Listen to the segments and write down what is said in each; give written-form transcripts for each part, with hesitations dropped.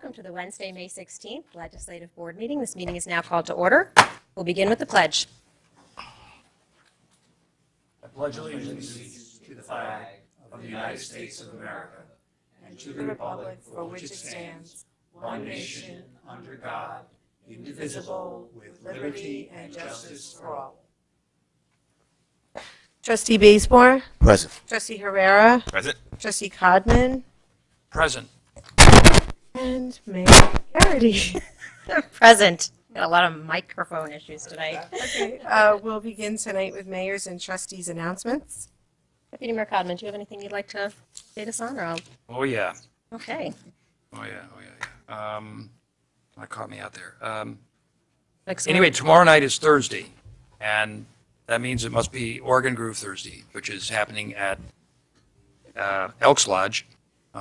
Welcome to the Wednesday, May 16th Legislative Board meeting. This meeting is now called to order. We'll begin with the pledge. I pledge allegiance to the flag of the United States of America and to the republic for which it stands, one nation, under God, indivisible, with liberty and justice for all. Trustee Bazemore? Present. Trustee Herrera? Present. Trustee Codman? Present. And Mayor Garrity. Present. Got a lot of microphone issues tonight. Okay, we'll begin tonight with mayor's and trustees' announcements. Deputy Mayor Codman, do you have anything you'd like to update us on? Oh, yeah. Okay. Oh, yeah. That caught me out there. Excellent. Anyway, tomorrow night is Thursday, and that means it must be Oregon Groove Thursday, which is happening at Elks Lodge.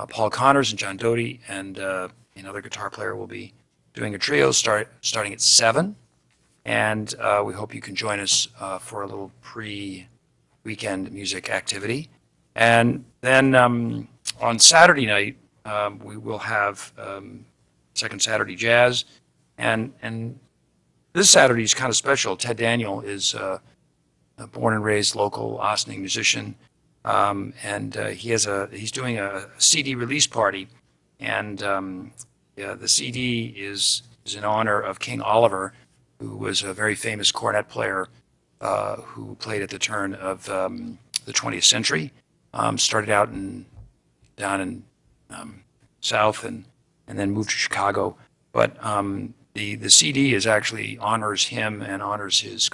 Paul Connors and John Doty and another guitar player will be doing a trio starting at 7. And we hope you can join us for a little pre-weekend music activity. And then on Saturday night, we will have Second Saturday Jazz. And this Saturday is kind of special. Ted Daniel is a born and raised local Ossining musician. And he's doing a CD release party, and the CD is in honor of King Oliver, who was a very famous cornet player who played at the turn of the 20th century. Started out down in South and then moved to Chicago. But the CD is actually honors him and honors his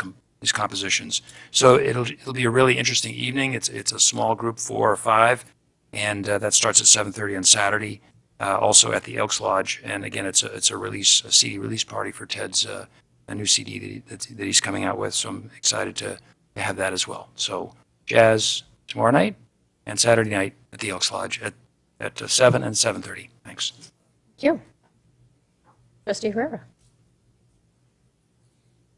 compositions. So it'll be a really interesting evening. It's a small group, 4 or 5, and that starts at 7:30 on Saturday. Also at the Elks Lodge, and again, it's a CD release party for Ted's a new CD that he's coming out with. So I'm excited to have that as well. So jazz tomorrow night and Saturday night at the Elks Lodge at 7 and 7:30. Thanks. Thank you. Trustee Herrera.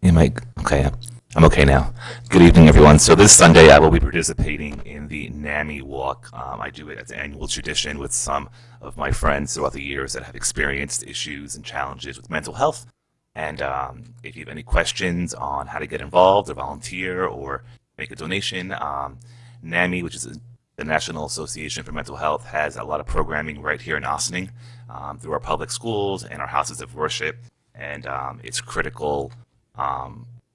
Hey, Mike. Okay, I'm okay now. Good evening, everyone. So this Sunday, I will be participating in the NAMI Walk. I do it as an annual tradition with some of my friends throughout the years that have experienced issues and challenges with mental health. And if you have any questions on how to get involved or volunteer or make a donation, NAMI, which is the National Association for Mental Health, has a lot of programming right here in Ossining through our public schools and our houses of worship. And it's critical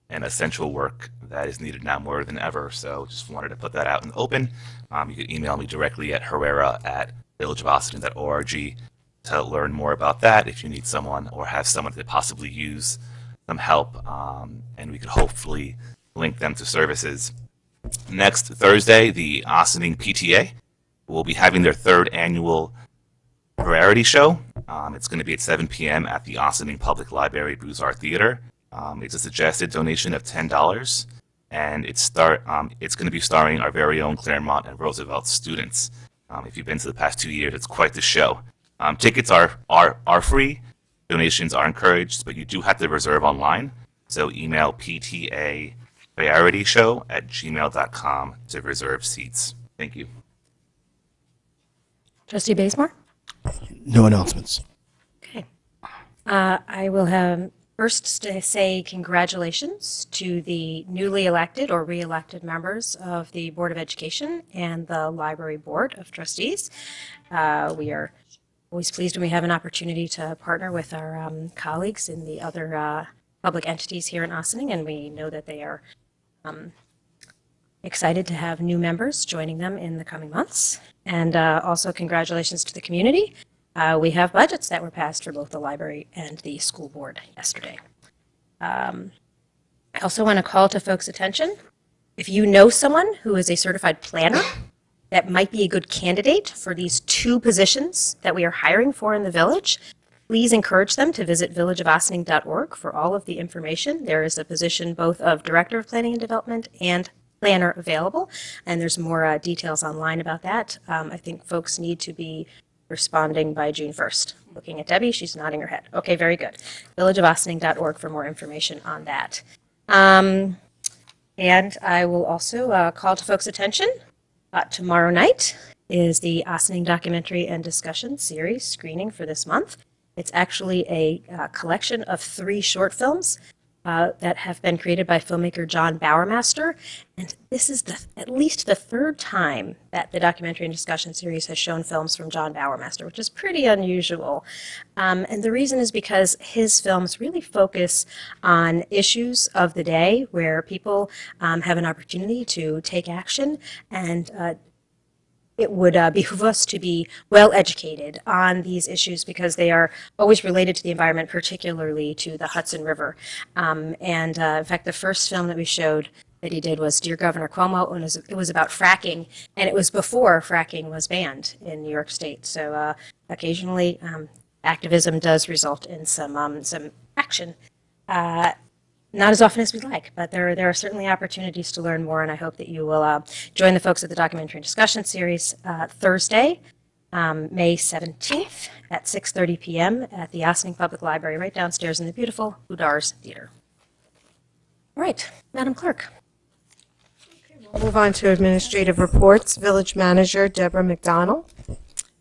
and essential work that is needed now more than ever. So just wanted to put that out in the open. You can email me directly at herrera@villageofossining.org to learn more about that if you need someone or have someone that possibly use some help, and we could hopefully link them to services. Next Thursday, the Ossining PTA will be having their 3rd annual variety show. It's going to be at 7 p.m. at the Ossining Public Library Broussard Theater. It's a suggested donation of $10, and it's going to be starring our very own Claremont and Roosevelt students. If you've been to the past 2 years, it's quite the show. Tickets are free. Donations are encouraged, but you do have to reserve online. So email pta.varietyshow@gmail.com to reserve seats. Thank you. Trustee Bazemore. No announcements. Okay. I will have first to say congratulations to the newly elected or re-elected members of the Board of Education and the Library Board of Trustees. We are always pleased when we have an opportunity to partner with our colleagues in the other public entities here in Ossining, and we know that they are excited to have new members joining them in the coming months. And also congratulations to the community. We have budgets that were passed for both the library and the school board yesterday. I also want to call to folks' attention, if you know someone who is a certified planner that might be a good candidate for these 2 positions that we are hiring for in the village, please encourage them to visit villageofossining.org for all of the information. There is a position both of Director of Planning and Development and Planner available, and there's more details online about that. I think folks need to be responding by June 1st. Looking at Debbie, she's nodding her head. Okay, very good. villageofossining.org for more information on that. And I will also call to folks' attention. Tomorrow night is the Ossining Documentary and Discussion Series screening for this month. It's actually a collection of 3 short films that have been created by filmmaker John Bowermaster. And this is at least the 3rd time that the documentary and discussion series has shown films from John Bowermaster, which is pretty unusual. And the reason is because his films really focus on issues of the day where people have an opportunity to take action, and it would behoove us to be well educated on these issues because they are always related to the environment, particularly to the Hudson River. In fact, the first film that we showed that he did was Dear Governor Cuomo, and it was about fracking, and it was before fracking was banned in New York State. So occasionally, activism does result in some action. Not as often as we'd like, but there are certainly opportunities to learn more, and I hope that you will join the folks at the documentary and discussion series Thursday, May 17th at 6:30 p.m. at the Ossining Public Library, right downstairs in the beautiful Udars Theater. All right, Madam Clerk. We'll move on to administrative reports. Village Manager Deborah McDonald.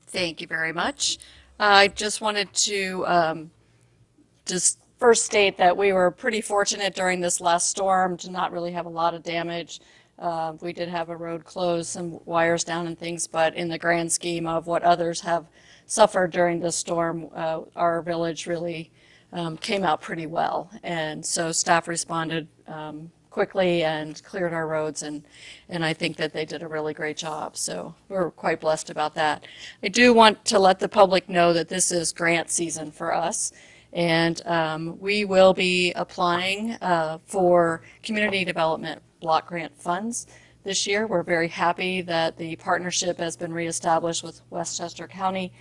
Thank you very much. I just wanted to just first state that we were pretty fortunate during this last storm to not really have a lot of damage. We did have a road closed, some wires down and things, but in the grand scheme of what others have suffered during this storm, our village really came out pretty well. And so staff responded quickly and cleared our roads, and I think that they did a really great job. So we're quite blessed about that. I do want to let the public know that this is grant season for us. And we will be applying for community development block grant funds this year. We're very happy that the partnership has been reestablished with Westchester County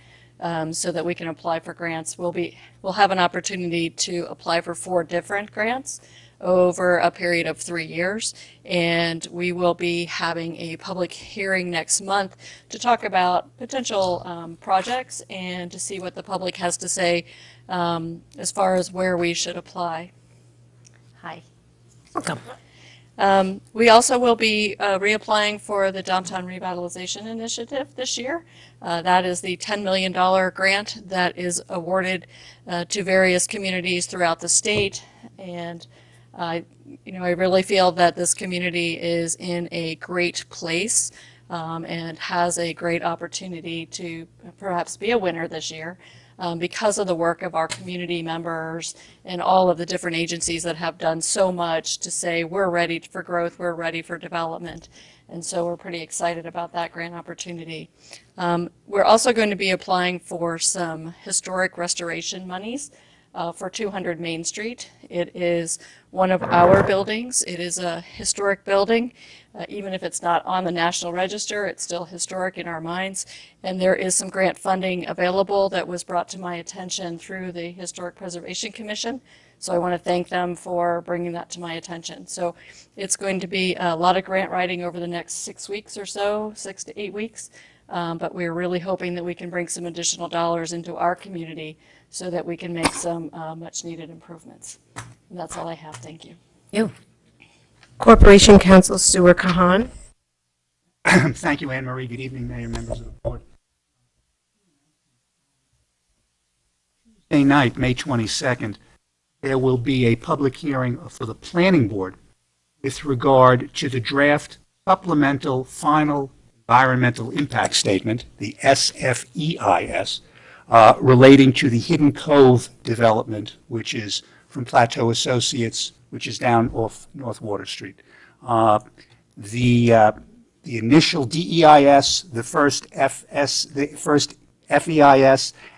so that we can apply for grants. We'll have an opportunity to apply for 4 different grants over a period of 3 years, and we will be having a public hearing next month to talk about potential projects and to see what the public has to say as far as where we should apply. Hi. Welcome. We also will be reapplying for the Downtown Revitalization Initiative this year. That is the $10 million grant that is awarded to various communities throughout the state, and I really feel that this community is in a great place and has a great opportunity to perhaps be a winner this year because of the work of our community members and all of the different agencies that have done so much to say we're ready for growth, we're ready for development. And so we're pretty excited about that grant opportunity. We're also going to be applying for some historic restoration monies for 200 Main Street. It is one of our buildings. It is a historic building. Even if it's not on the National Register, it's still historic in our minds. And there is some grant funding available that was brought to my attention through the Historic Preservation Commission. So I want to thank them for bringing that to my attention. So it's going to be a lot of grant writing over the next 6 weeks or so, 6 to 8 weeks. But we're really hoping that we can bring some additional dollars into our community so that we can make some much needed improvements. And that's all I have. Thank you. You. Corporation Counsel Stuart Kahan. Thank you, Anne Marie. Good evening, Mayor, members of the board. Tuesday night, May 22nd, there will be a public hearing for the Planning Board with regard to the draft supplemental final environmental impact statement, the SFEIS, relating to the Hidden Cove development, which is from Plateau Associates, which is down off North Water Street. The initial DEIS, the first FEIS,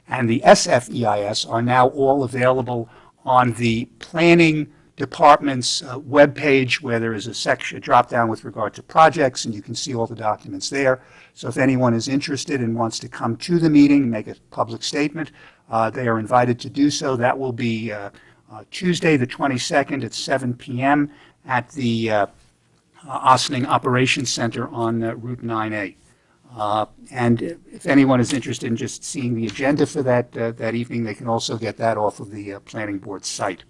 and the SFEIS are now all available on the Planning Department's webpage, where there is a section, a drop-down with regard to projects, and you can see all the documents there. So if anyone is interested and wants to come to the meeting, make a public statement, they are invited to do so. That will be Tuesday the 22nd at 7 p.m. at the Ossining Operations Center on Route 9A. And if anyone is interested in just seeing the agenda for that evening, they can also get that off of the Planning Board site.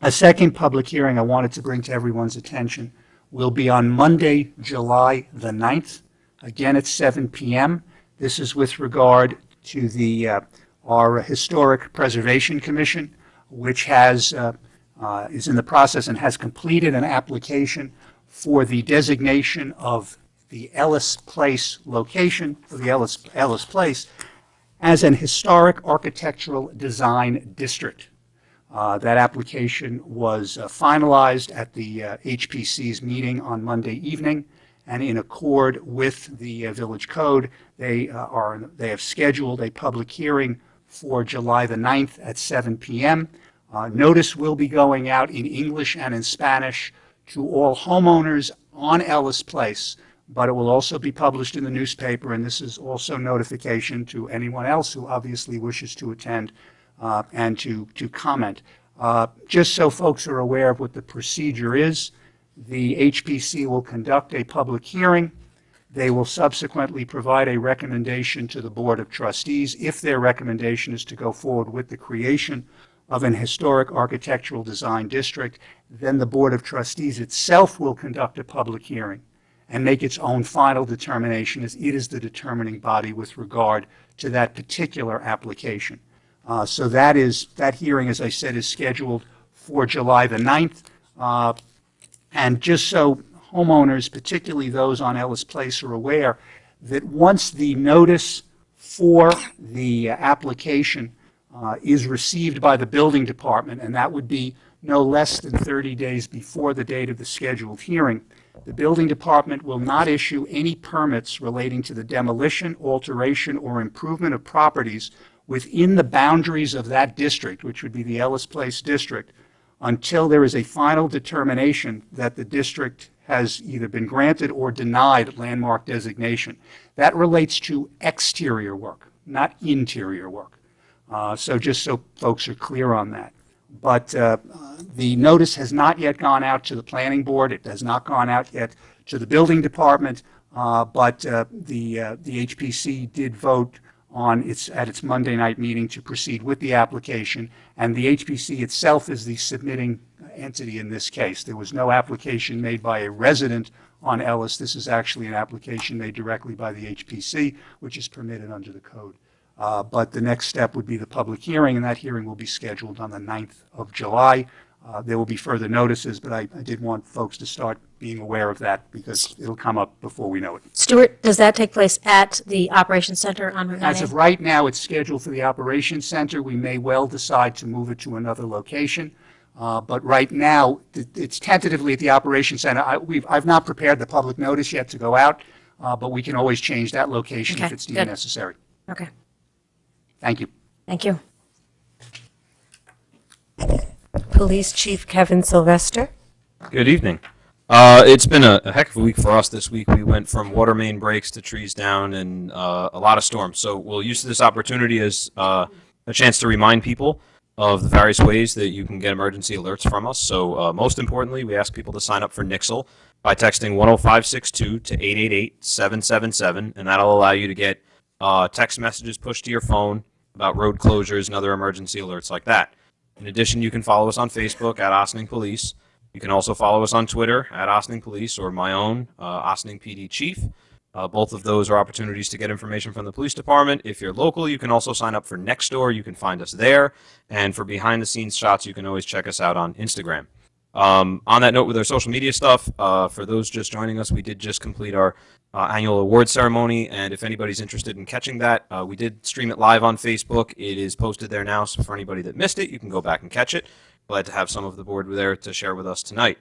A second public hearing I wanted to bring to everyone's attention will be on Monday, July the 9th, again at 7 p.m. This is with regard to the our Historic Preservation Commission, which has, is in the process and has completed an application for the designation of the Ellis Place location, or the Ellis Place, as an historic architectural design district. That application was finalized at the HPC's meeting on Monday evening, and in accord with the village code, they have scheduled a public hearing for July the 9th at 7 p.m. Notice will be going out in English and in Spanish to all homeowners on Ellis Place, but it will also be published in the newspaper, and this is also notification to anyone else who obviously wishes to attend and to comment. Just so folks are aware of what the procedure is, the HPC will conduct a public hearing. They will subsequently provide a recommendation to the Board of Trustees. If their recommendation is to go forward with the creation of an historic architectural design district, then the Board of Trustees itself will conduct a public hearing and make its own final determination, as it is the determining body with regard to that particular application. So that hearing, as I said, is scheduled for July the 9th. And just so homeowners, particularly those on Ellis Place, are aware that once the notice for the application is received by the building department, and that would be no less than 30 days before the date of the scheduled hearing, the building department will not issue any permits relating to the demolition, alteration, or improvement of properties within the boundaries of that district, which would be the Ellis Place district, until there is a final determination that the district has either been granted or denied landmark designation. That relates to exterior work, not interior work. So just so folks are clear on that. But the notice has not yet gone out to the planning board. It has not gone out yet to the building department, but the HPC did vote at its Monday night meeting to proceed with the application, and the HPC itself is the submitting entity in this case. There was no application made by a resident on Ellis. This is actually an application made directly by the HPC, which is permitted under the code. But the next step would be the public hearing, and that hearing will be scheduled on the 9th of July. There will be further notices, but I did want folks to start being aware of that because it'll come up before we know it. Stuart, does that take place at the Operations Center on Route 9A? As of right now, it's scheduled for the Operations Center. We may well decide to move it to another location. But right now, it's tentatively at the Operations Center. I've not prepared the public notice yet to go out, but we can always change that location if Okay, it's deemed good. necessary. Okay, Thank you. thank you. Police Chief Kevin Sylvester. Good evening. It's been a heck of a week for us this week. We went from water main breaks to trees down and a lot of storms. So we'll use this opportunity as a chance to remind people of the various ways that you can get emergency alerts from us. So most importantly, we ask people to sign up for Nixle by texting 10562 to 888-777, and that'll allow you to get text messages pushed to your phone about road closures and other emergency alerts like that. In addition, you can follow us on Facebook at Ossining Police. You can also follow us on Twitter at Ossining Police or my own, Ossining PD Chief. Both of those are opportunities to get information from the police department. If you're local, you can also sign up for Nextdoor. You can find us there. And for behind-the-scenes shots, you can always check us out on Instagram. On that note, with our social media stuff, for those just joining us, we did just complete our annual award ceremony, and if anybody's interested in catching that, we did stream it live on Facebook. It is posted there now, so for anybody that missed it, you can go back and catch it. Glad to have some of the board there to share with us tonight.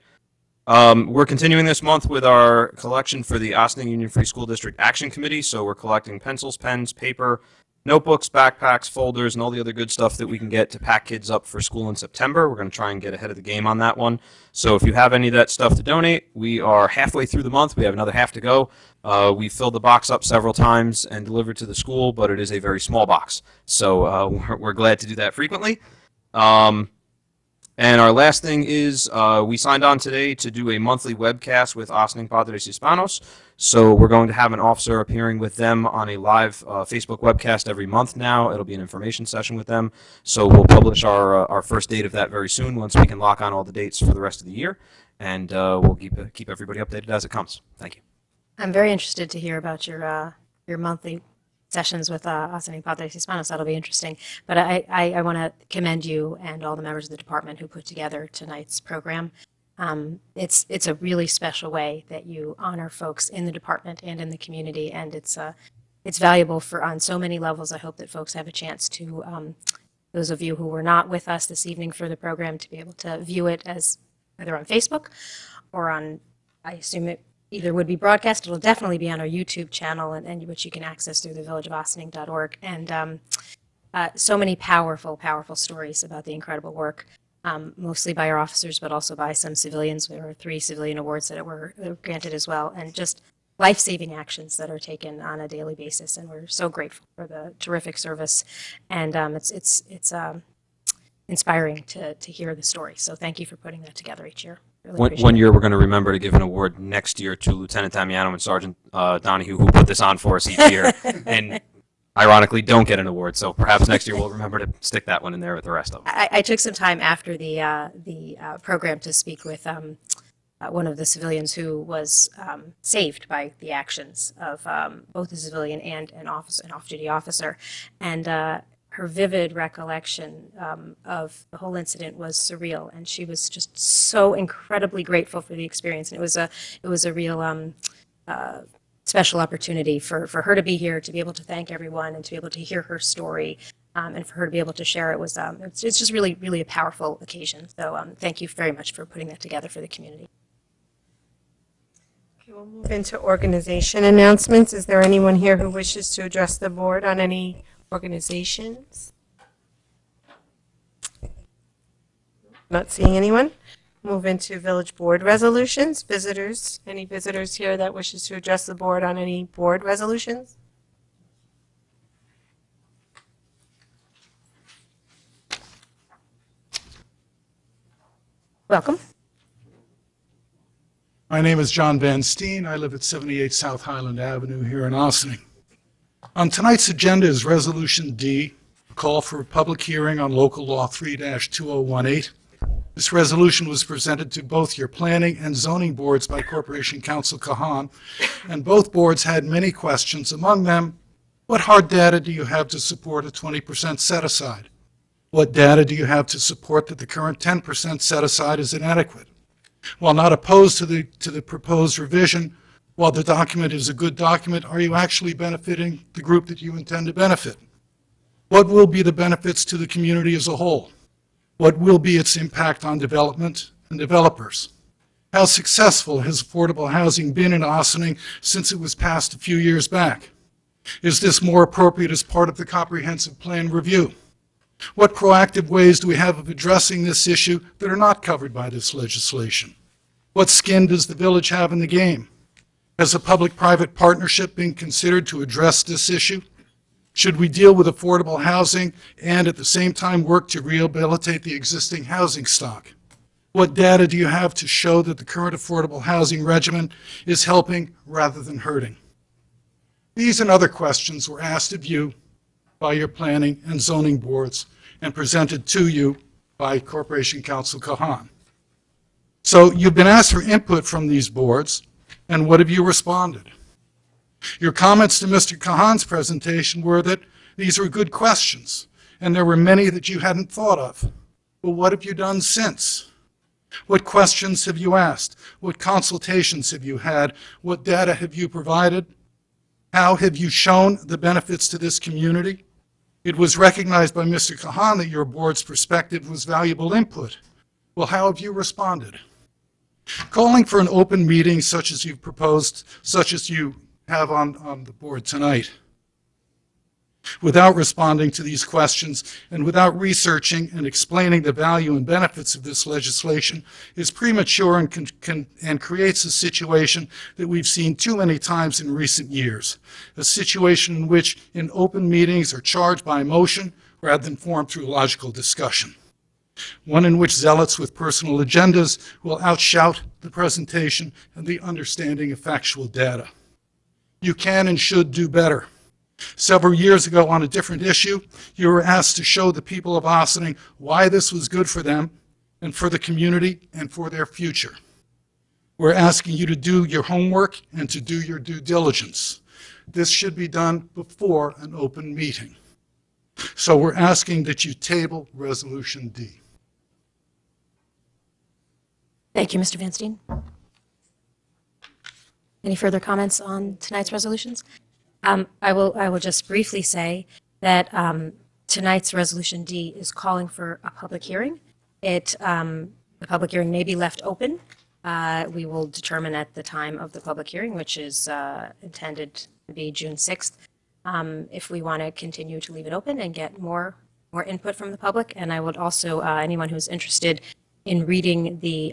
We're continuing this month with our collection for the Ossining Union Free School District Action Committee, so we're collecting pencils, pens, paper, notebooks, backpacks, folders, and all the other good stuff that we can get to pack kids up for school in September. We're going to try and get ahead of the game on that one. So if you have any of that stuff to donate, we are halfway through the month. We have another half to go. We filled the box up several times and delivered to the school, but it is a very small box. So we're glad to do that frequently. And our last thing is we signed on today to do a monthly webcast with Ossining Padres Hispanos. So we're going to have an officer appearing with them on a live Facebook webcast every month now. It'll be an information session with them. So we'll publish our first date of that very soon once we can lock on all the dates for the rest of the year. And we'll keep everybody updated as it comes. Thank you. I'm very interested to hear about your monthly sessions with Ossining Padres Hispanos. That'll be interesting. But I want to commend you and all the members of the department who put together tonight's program. It's a really special way that you honor folks in the department and in the community, and it's valuable for on so many levels. I hope that folks have a chance to, those of you who were not with us this evening for the program, to be able to view it as either on Facebook or on, I assume it either would be broadcast. It'll definitely be on our YouTube channel, and which you can access through the villageofossining.org. And so many powerful, powerful stories about the incredible work, mostly by our officers, but also by some civilians. There were 3 civilian awards that were granted as well, and just life-saving actions that are taken on a daily basis. And we're so grateful for the terrific service, and it's inspiring to hear the story. So thank you for putting that together each year. Really appreciate One it. year we're going to remember to give an award next year to Lieutenant Damiano and Sergeant Donahue, who put this on for us each year, and ironically don't get an award. So perhaps next year we'll remember to stick that one in there with the rest of them. I took some time after the program to speak with one of the civilians who was saved by the actions of both a civilian and an off-duty officer, and her vivid recollection of the whole incident was surreal, and she was just so incredibly grateful for the experience. And it was a real special opportunity for her to be here, to be able to thank everyone, and to be able to hear her story, and for her to be able to share it was it's just really, really a powerful occasion. So thank you very much for putting that together for the community. Okay, we'll move into organization announcements. Is there anyone here who wishes to address the board on any organizations? Not seeing anyone. Move into village board resolutions. Visitors, any visitors here that wishes to address the board on any board resolutions? Welcome. My name is John Van Steen. I live at 78 South Highland Avenue here in Ossining. On tonight's agenda is Resolution D, a call for a public hearing on Local Law 3-2018. This resolution was presented to both your planning and zoning boards by Corporation Counsel Kahan, and both boards had many questions. Among them, what hard data do you have to support a 20% set-aside? What data do you have to support that the current 10% set-aside is inadequate? While not opposed to the proposed revision, while the document is a good document, are you actually benefiting the group that you intend to benefit? What will be the benefits to the community as a whole? What will be its impact on development and developers? How successful has affordable housing been in Ossining since it was passed a few years back? Is this more appropriate as part of the comprehensive plan review? What proactive ways do we have of addressing this issue that are not covered by this legislation? What skin does the village have in the game? Has a public-private partnership been considered to address this issue? Should we deal with affordable housing and at the same time work to rehabilitate the existing housing stock? What data do you have to show that the current affordable housing regimen is helping rather than hurting? These and other questions were asked of you by your planning and zoning boards and presented to you by Corporation Counsel Kahan. So you've been asked for input from these boards, and what have you responded? Your comments to Mr. Kahan's presentation were that these were good questions, and there were many that you hadn't thought of. But what have you done since? What questions have you asked? What consultations have you had? What data have you provided? How have you shown the benefits to this community? It was recognized by Mr. Kahan that your board's perspective was valuable input. Well, how have you responded? Calling for an open meeting such as you've proposed, such as you have on the board tonight, without responding to these questions and without researching and explaining the value and benefits of this legislation is premature and creates a situation that we've seen too many times in recent years, a situation in which in open meetings are charged by emotion rather than formed through logical discussion, one in which zealots with personal agendas will outshout the presentation and the understanding of factual data. You can and should do better. Several years ago on a different issue, you were asked to show the people of Ossining why this was good for them and for the community and for their future. We're asking you to do your homework and to do your due diligence. this should be done before an open meeting. So we're asking that you table Resolution D. Thank you, Mr. Van Steen. Any further comments on tonight's resolutions? I will just briefly say that tonight's Resolution D is calling for a public hearing. The public hearing may be left open. We will determine at the time of the public hearing, which is intended to be June 6th, if we want to continue to leave it open and get more input from the public. And I would also, anyone who's interested in reading the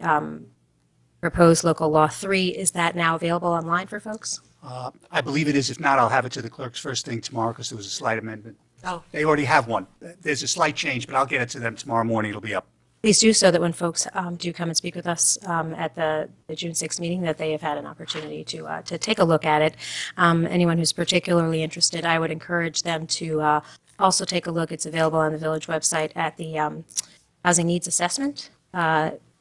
proposed local law 3, is that now available online for folks? I believe it is. If not, I'll have it to the clerks first thing tomorrow because there was a slight amendment. Oh. They already have one. There's a slight change, but I'll get it to them tomorrow morning. It'll be up. Please do, so that when folks do come and speak with us at the June 6th meeting, that they have had an opportunity to take a look at it. Anyone who's particularly interested, I would encourage them to also take a look. It's available on the village website at the Housing Needs Assessment.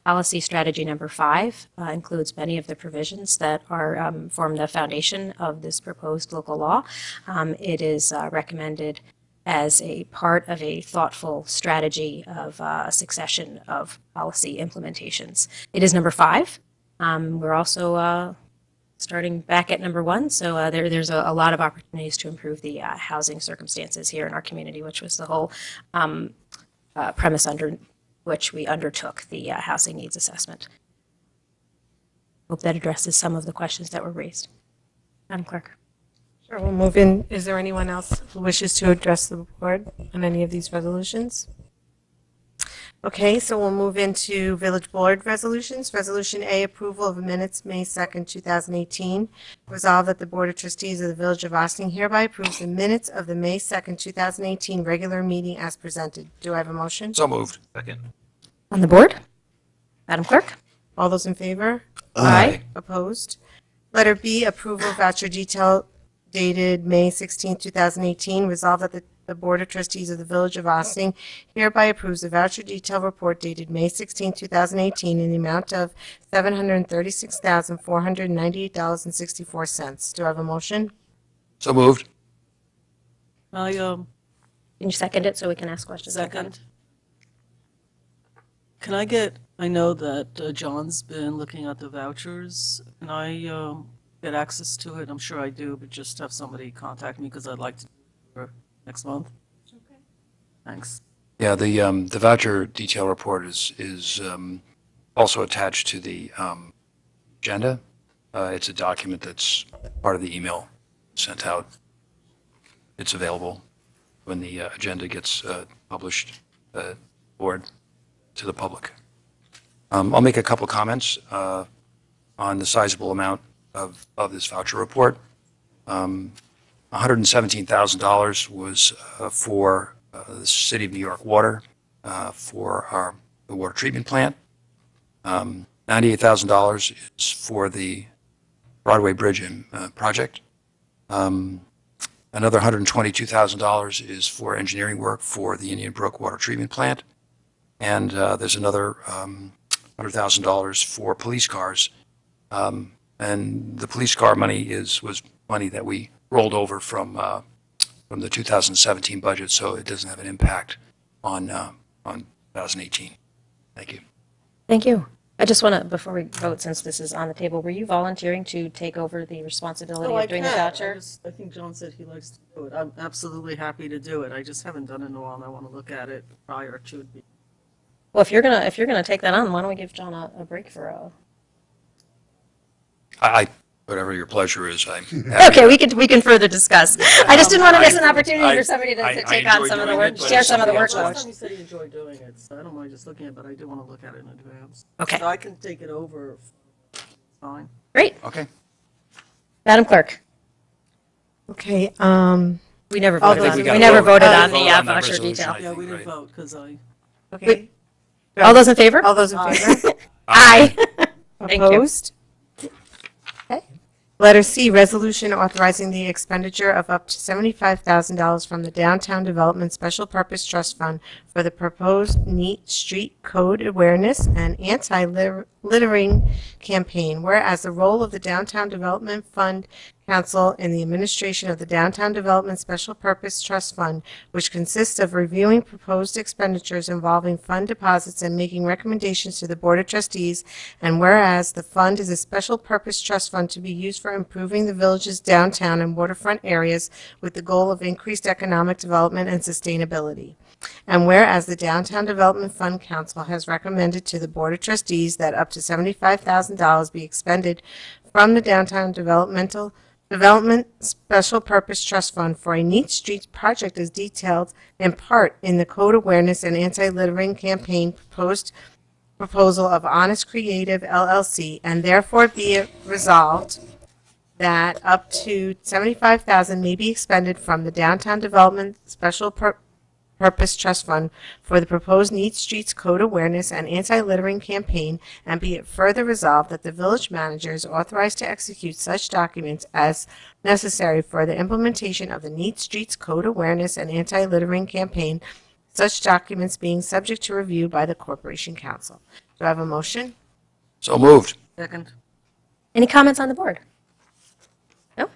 Policy strategy number 5 includes many of the provisions that are form the foundation of this proposed local law. It is recommended as a part of a thoughtful strategy of a succession of policy implementations. It is number 5. We're also starting back at number 1, so there's a lot of opportunities to improve the housing circumstances here in our community, which was the whole premise under which we undertook the housing needs assessment. Hope that addresses some of the questions that were raised. Madam Clerk. Sure, we'll move in. Is there anyone else who wishes to address the board on any of these resolutions? Okay, so we'll move into village board resolutions. Resolution A, approval of minutes, May 2nd, 2018. Resolved that the Board of Trustees of the Village of Ossining hereby approves the minutes of the May 2nd, 2018 regular meeting as presented. Do I have a motion? So moved. Second. On the board? Madam Clerk? All those in favor? Aye. Opposed? Letter B, approval of voucher detail dated May 16, 2018. Resolved that the Board of Trustees of the Village of Ossining hereby approves the voucher detail report dated May 16, 2018 in the amount of $736,498.64. Do I have a motion? So moved. Can you second it so we can ask questions? Second. Can I I know that John's been looking at the vouchers. Can I get access to it? I'm sure I do, but just have somebody contact me because I'd like to do it for next month. Okay. Thanks. Yeah, the voucher detail report is also attached to the agenda. It's a document that's part of the email sent out. It's available when the agenda gets published board to the public. I'll make a couple comments on the sizable amount of this voucher report. $117,000 was for the City of New York Water for the water treatment plant. $98,000 is for the Broadway Bridge project. Another $122,000 is for engineering work for the Indian Brook Water Treatment Plant. And there's another $100,000 for police cars. And the police car money was money that we rolled over from the 2017 budget, so it doesn't have an impact on 2018. Thank you. Thank you. I just want to, before we vote, since this is on the table, were you volunteering to take over the responsibility of doing the voucher? I think John said he likes to do it. I'm absolutely happy to do it. I just haven't done it in a while, and I want to look at it prior to it. Well, if you're gonna take that on, why don't we give John a break for a? Whatever your pleasure is, I'm happy. Okay, we can further discuss. I just didn't want to miss an opportunity for somebody to take on some of the work, share some of the Last workload. time you said you enjoyed doing it, so I don't mind just looking at it, but I do want to look at it in advance. Okay. So I can take it over. Fine. Great, Okay. Madam Clerk. Okay, We never All voted those on. in We favor? never voted on Vote the on that voucher resolution, detail. I Yeah, think, we didn't right? vote because I. okay. All those in favor? All those in favor? Aye. Thank you. Opposed? Okay. Letter C, resolution authorizing the expenditure of up to $75,000 from the Downtown Development Special Purpose Trust Fund for the proposed Neat Street Code Awareness and Anti-Littering campaign, whereas the role of the Downtown Development Fund Council in the administration of the Downtown Development Special Purpose Trust Fund, which consists of reviewing proposed expenditures involving fund deposits and making recommendations to the Board of Trustees, and whereas the fund is a special purpose trust fund to be used for improving the village's downtown and waterfront areas with the goal of increased economic development and sustainability. And whereas the Downtown Development Fund Council has recommended to the Board of Trustees that up to $75,000 be expended from the Downtown Development Special Purpose Trust Fund for a Neat Streets project as detailed in part in the Code Awareness and Anti-Littering Campaign proposal of Honest Creative LLC, and therefore be it resolved that up to $75,000 may be expended from the Downtown Development Special Purpose Trust Fund for the proposed Neat Streets Code Awareness and Anti-Littering Campaign, and be it further resolved that the village manager is authorized to execute such documents as necessary for the implementation of the Neat Streets Code Awareness and Anti-Littering Campaign, such documents being subject to review by the Corporation Council. Do I have a motion? So moved. Second. Any comments on the board? No?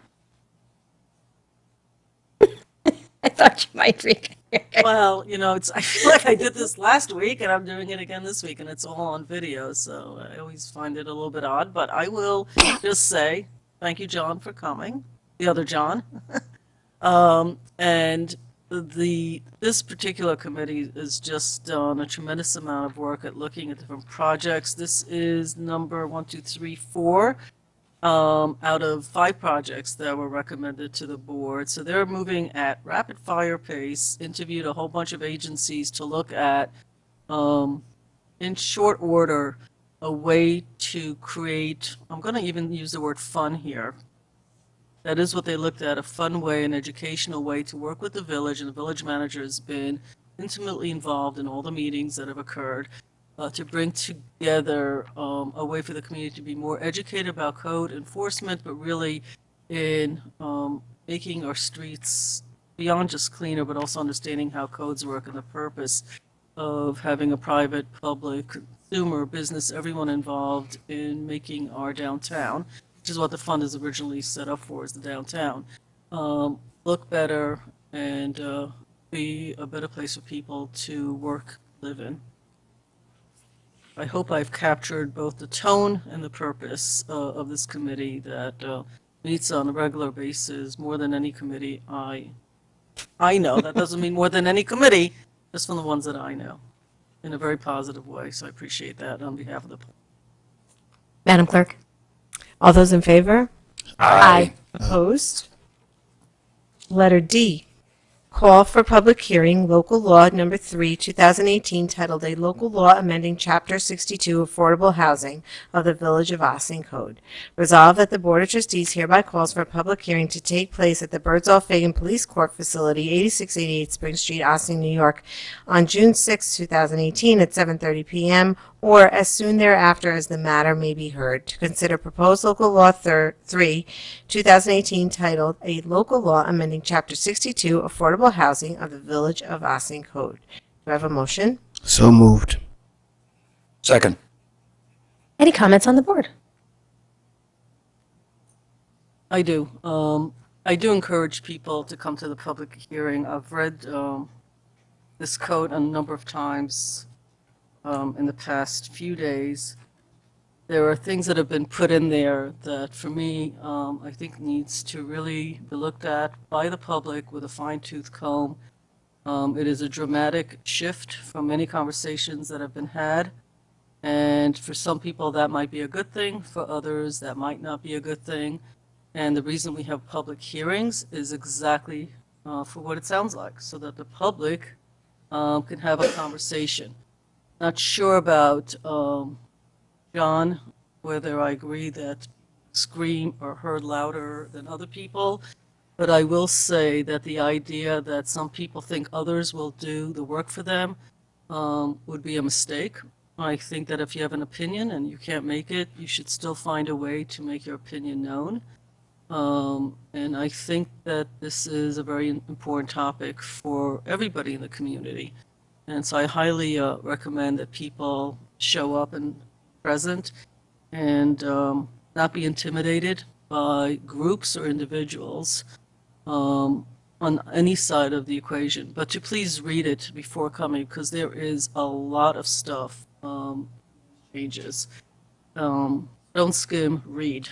I thought you might read. Well, I feel like I did this last week and I'm doing it again this week, and it's all on video, so I always find it a little bit odd, but I will just say thank you, John, for coming, the other John. And this particular committee has just done a tremendous amount of work at looking at different projects. This is number 1, 2, 3, 4. Out of 5 projects that were recommended to the board. So they're moving at rapid fire pace, interviewed a whole bunch of agencies to look at, in short order, a way to create, I'm going to even use the word fun here. That is what they looked at, a fun way, an educational way to work with the village, and the village manager has been intimately involved in all the meetings that have occurred. To bring together a way for the community to be more educated about code enforcement, but really in making our streets beyond just cleaner, but also understanding how codes work and the purpose of having a private, public, consumer, business, everyone involved in making our downtown, which is what the fund is originally set up for, is the downtown, look better and be a better place for people to work, live in. I hope I've captured both the tone and the purpose of this committee that meets on a regular basis more than any committee I know. That doesn't mean more than any committee, just from the ones that I know, in a very positive way. So I appreciate that on behalf of the. Madam Clerk? All those in favor? Aye. Opposed? Letter D. Call for public hearing, local law number 3, 2018, titled A Local Law Amending Chapter 62 Affordable Housing of the Village of Ossining Code. Resolved that the Board of Trustees hereby calls for a public hearing to take place at the Birdsall-Fagan Police Court Facility, 8688 Spring Street, Ossining, New York, on June 6, 2018 at 7:30 p.m. or as soon thereafter as the matter may be heard, to consider proposed local law 3, 2018, titled A Local Law Amending Chapter 62 Affordable Housing of the Village of Ossining Code. Do I have a motion? So moved. Second. Any comments on the board? I do. I do encourage people to come to the public hearing. I've read this code a number of times in the past few days. There are things that have been put in there that, for me, I think needs to really be looked at by the public with a fine-tooth comb. It is a dramatic shift from many conversations that have been had, and for some people that might be a good thing, for others that might not be a good thing. And the reason we have public hearings is exactly for what it sounds like, so that the public can have a conversation. Not sure about John, whether I agree that scream or heard louder than other people, but I will say that the idea that some people think others will do the work for them would be a mistake. I think that if you have an opinion and you can't make it, you should still find a way to make your opinion known. And I think that this is a very important topic for everybody in the community. And so I highly recommend that people show up and present and not be intimidated by groups or individuals on any side of the equation, but to please read it before coming, because there is a lot of stuff, changes. Don't skim, read.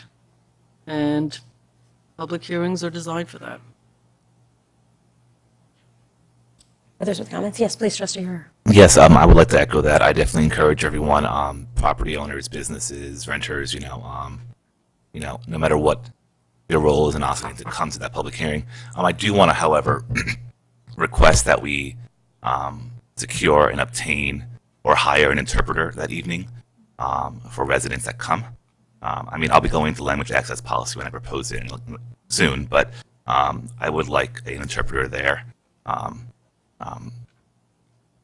And public hearings are designed for that. Others with comments? Yes, please, Trustee Herrera. Yes, I would like to echo that. I definitely encourage everyone, property owners, businesses, renters, no matter what their role is in Ossining, to come to that public hearing. I do want to, however, request that we secure and obtain or hire an interpreter that evening for residents that come. I'll be going to language access policy when I propose it soon, but I would like an interpreter there.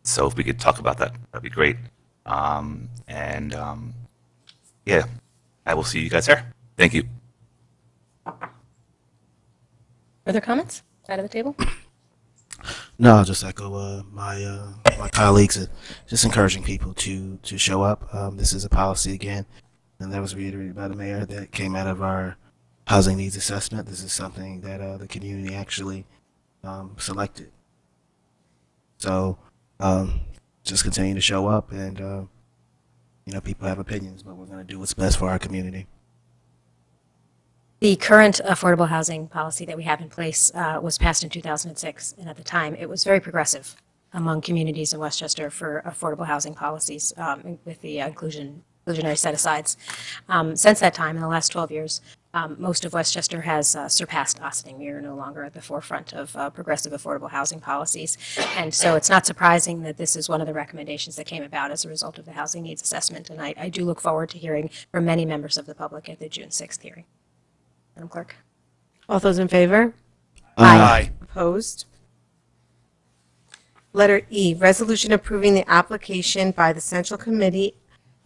So if we could talk about that, that'd be great. Yeah, I will see you guys there. Thank you. Further comments? Side of the table? No, I'll just echo my colleagues, just encouraging people to show up. This is a policy again, and that was reiterated by the mayor, that came out of our housing needs assessment. This is something that the community actually selected. So just continue to show up, and people have opinions, but we're going to do what's best for our community. The current affordable housing policy that we have in place was passed in 2006, and at the time, it was very progressive among communities in Westchester for affordable housing policies with the inclusionary set-asides. Since that time, in the last 12 years, most of Westchester has surpassed Ossining. We are no longer at the forefront of progressive affordable housing policies, and so it's not surprising that this is one of the recommendations that came about as a result of the housing needs assessment, and I do look forward to hearing from many members of the public at the June 6th hearing. Madam Clerk. All those in favor? Aye. Opposed? Letter E, resolution approving the application by the Central Committee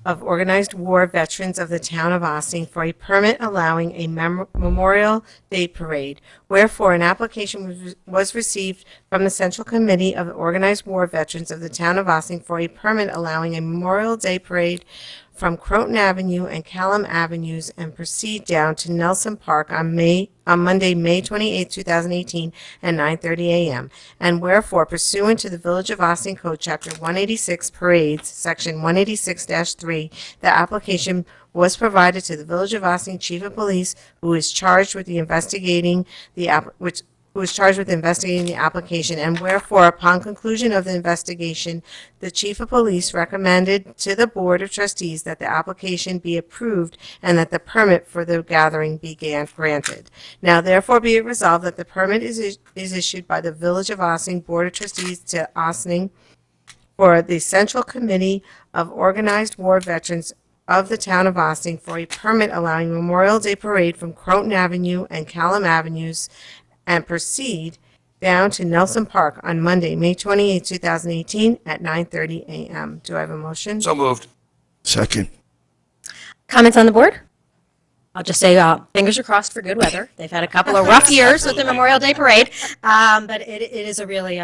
of Organized War Veterans of the Town of Ossining for a permit allowing a Memorial Day parade. Wherefore, an application was received from the Central Committee of Organized War Veterans of the Town of Ossining for a permit allowing a Memorial Day parade from Croton Avenue and Callum Avenues and proceed down to Nelson Park on Monday, May 28, 2018 at 9:30 a.m. And wherefore, pursuant to the Village of Ossining Code, Chapter 186, Parades, Section 186-3, the application was provided to the Village of Ossining Chief of Police, who is charged with investigating the application, and wherefore, upon conclusion of the investigation, the Chief of Police recommended to the Board of Trustees that the application be approved and that the permit for the gathering be granted. Now, therefore, be it resolved that the permit is issued by the Village of Ossining Board of Trustees to Ossining for the Central Committee of Organized War Veterans of the Town of Ossining for a permit allowing Memorial Day Parade from Croton Avenue and Callum Avenues and proceed down to Nelson Park on Monday, May 28, 2018 at 9:30 a.m. Do I have a motion? So moved. Second. Comments on the board? I'll just say fingers are crossed for good weather. They've had a couple of rough years with the Memorial Day Parade, but it is a really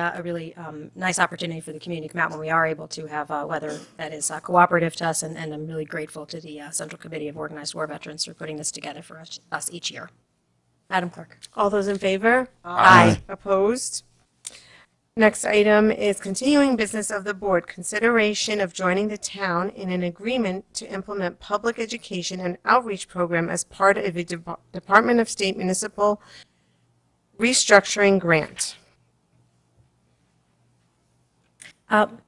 nice opportunity for the community to come out when we are able to have weather that is cooperative to us, and I'm really grateful to the Central Committee of Organized War Veterans for putting this together for us each year. Madam Clerk. All those in favor? Aye. Opposed? Next item is continuing business of the board. Consideration of joining the town in an agreement to implement public education and outreach program as part of a Department of State municipal restructuring grant. Madam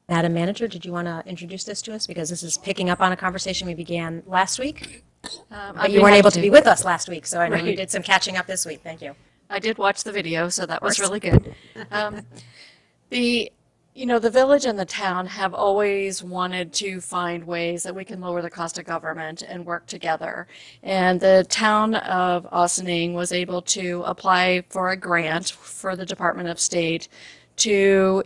Manager, did you want to introduce this to us? Because this is picking up on a conversation we began last week. But you weren't able to be with us last week, so I know you did some catching up this week. Thank you. I did watch the video, so that was really good. The village and the town have always wanted to find ways that we can lower the cost of government and work together. And the town of Ossining was able to apply for a grant for the Department of State to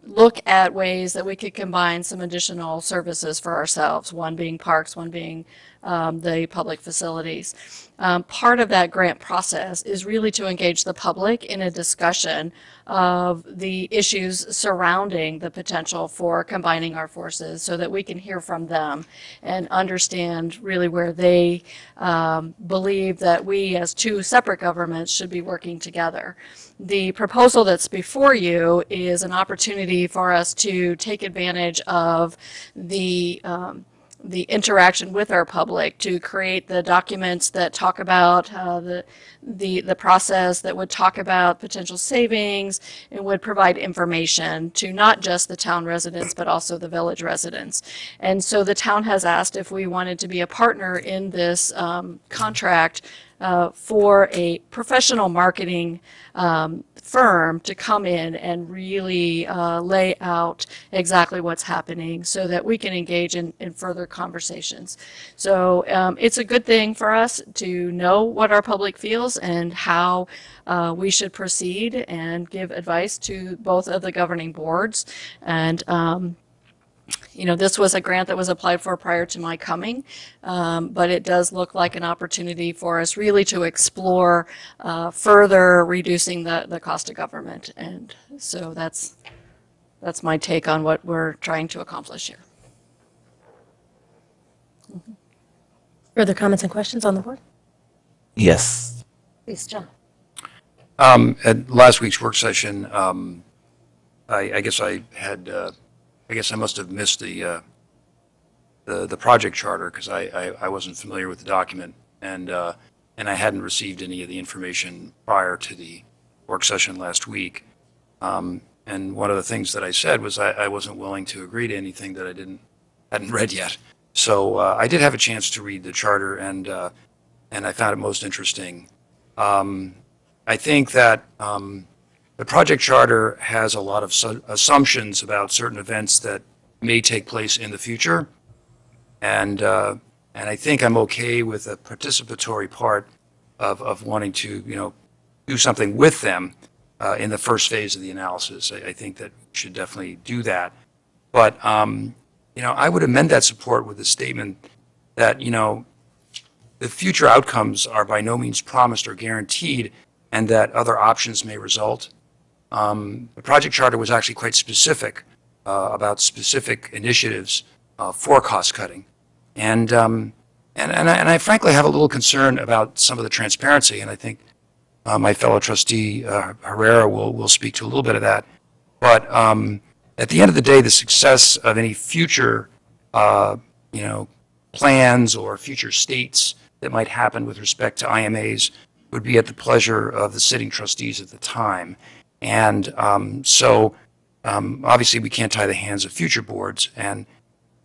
look at ways that we could combine some additional services for ourselves, one being parks, one being the public facilities. Part of that grant process is really to engage the public in a discussion of the issues surrounding the potential for combining our forces so that we can hear from them and understand really where they believe that we as two separate governments should be working together. The proposal that's before you is an opportunity for us to take advantage of the interaction with our public to create the documents that talk about the process, that would talk about potential savings and would provide information to not just the town residents but also the village residents. And so the town has asked if we wanted to be a partner in this contract for a professional marketing firm to come in and really lay out exactly what's happening so that we can engage in further conversations. So it's a good thing for us to know what our public feels and how we should proceed and give advice to both of the governing boards. And you know, this was a grant that was applied for prior to my coming, but it does look like an opportunity for us really to explore further reducing the cost of government. And so that's my take on what we're trying to accomplish here. Further comments and questions on the board? Yes. Please, John. At last week's work session, I guess I had, I guess I must have missed the project charter because I wasn't familiar with the document, and I hadn't received any of the information prior to the work session last week. And one of the things that I said was I wasn't willing to agree to anything that I hadn't read yet. So I did have a chance to read the charter, and I found it most interesting. I think that the project charter has a lot of assumptions about certain events that may take place in the future, and I think I'm okay with a participatory part of wanting to, you know, do something with them in the first phase of the analysis. I think that we should definitely do that, but you know, I would amend that support with a statement that, you know, the future outcomes are by no means promised or guaranteed, and that other options may result. The project charter was actually quite specific about specific initiatives for cost cutting, and I frankly have a little concern about some of the transparency, and I think my fellow trustee Herrera will speak to a little bit of that. But at the end of the day, the success of any future you know, plans or future states that might happen with respect to IMAs would be at the pleasure of the sitting trustees at the time. And so obviously we can't tie the hands of future boards, and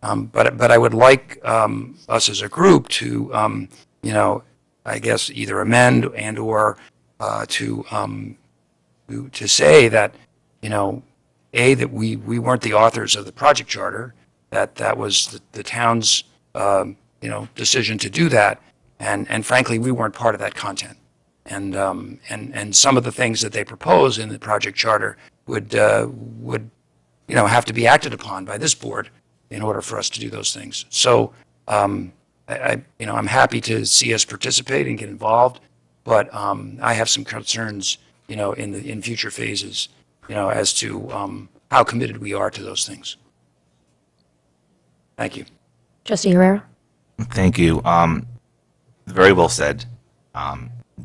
but I would like us as a group to you know, I guess either amend and or to say that, you know, that we weren't the authors of the project charter, that was the town's you know, decision to do that, and frankly we weren't part of that content. And some of the things that they propose in the project charter would you know, have to be acted upon by this board in order for us to do those things. So you know, I'm happy to see us participate and get involved, but I have some concerns, you know, in future phases, you know, as to how committed we are to those things. Thank you. Trustee Herrera? Thank you. Very well said,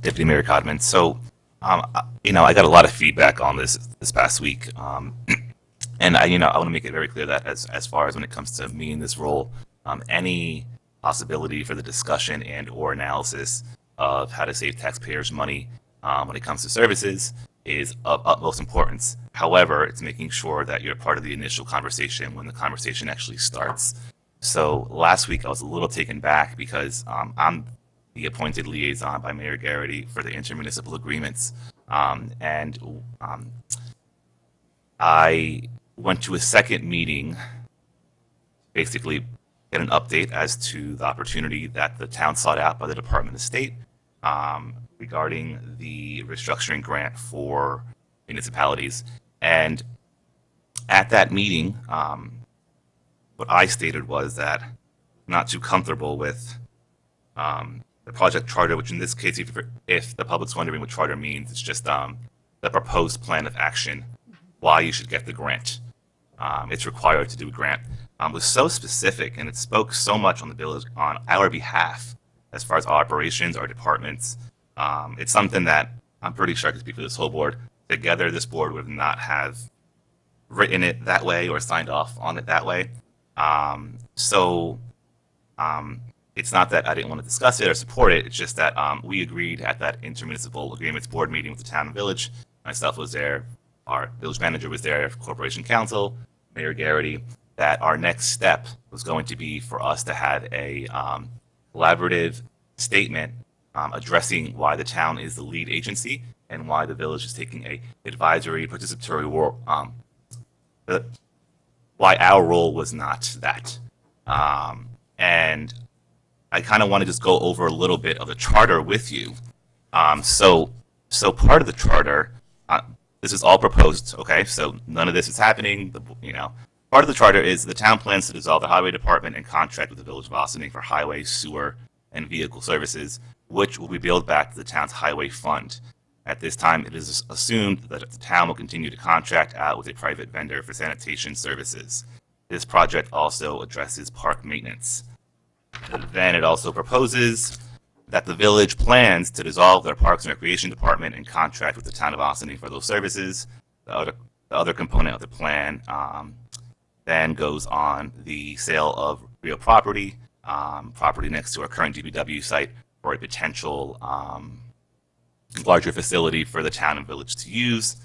Deputy Mayor Codman. So, you know, I got a lot of feedback on this past week, and you know, I want to make it very clear that as far as when it comes to me in this role, any possibility for the discussion and or analysis of how to save taxpayers' money when it comes to services is of utmost importance. However, it's making sure that you're part of the initial conversation when the conversation actually starts. So last week I was a little taken back because I'm the appointed liaison by Mayor Garrity for the intermunicipal agreements, and I went to a second meeting, basically get an update as to the opportunity that the town sought out by the Department of State regarding the restructuring grant for municipalities. And at that meeting, what I stated was that I'm not too comfortable with the project charter, which in this case, if the public's wondering what charter means, it's just the proposed plan of action, why you should get the grant. It's required to do a grant. Was so specific, and it spoke so much on the village on our behalf as far as our operations, our departments. It's something that I'm pretty sure I can speak for this whole board. Together, this board would not have written it that way or signed off on it that way. It's not that I didn't want to discuss it or support it. It's just that we agreed at that intermunicipal agreements board meeting with the town and village. Myself was there, our village manager was there, corporation counsel, Mayor Garrity, that our next step was going to be for us to have a collaborative statement addressing why the town is the lead agency and why the village is taking a advisory, participatory role, why our role was not that. And I kind of want to just go over a little bit of the charter with you. So part of the charter, this is all proposed, okay? So none of this is happening, Part of the charter is the town plans to dissolve the highway department and contract with the village of Ossining for highway, sewer, and vehicle services, which will be billed back to the town's highway fund. At this time, it is assumed that the town will continue to contract out with a private vendor for sanitation services. This project also addresses park maintenance. Then it also proposes that the village plans to dissolve their Parks and Recreation Department and contract with the town of Ossining for those services. The other component of the plan then goes on the sale of real property, property next to our current DPW site for a potential larger facility for the town and village to use.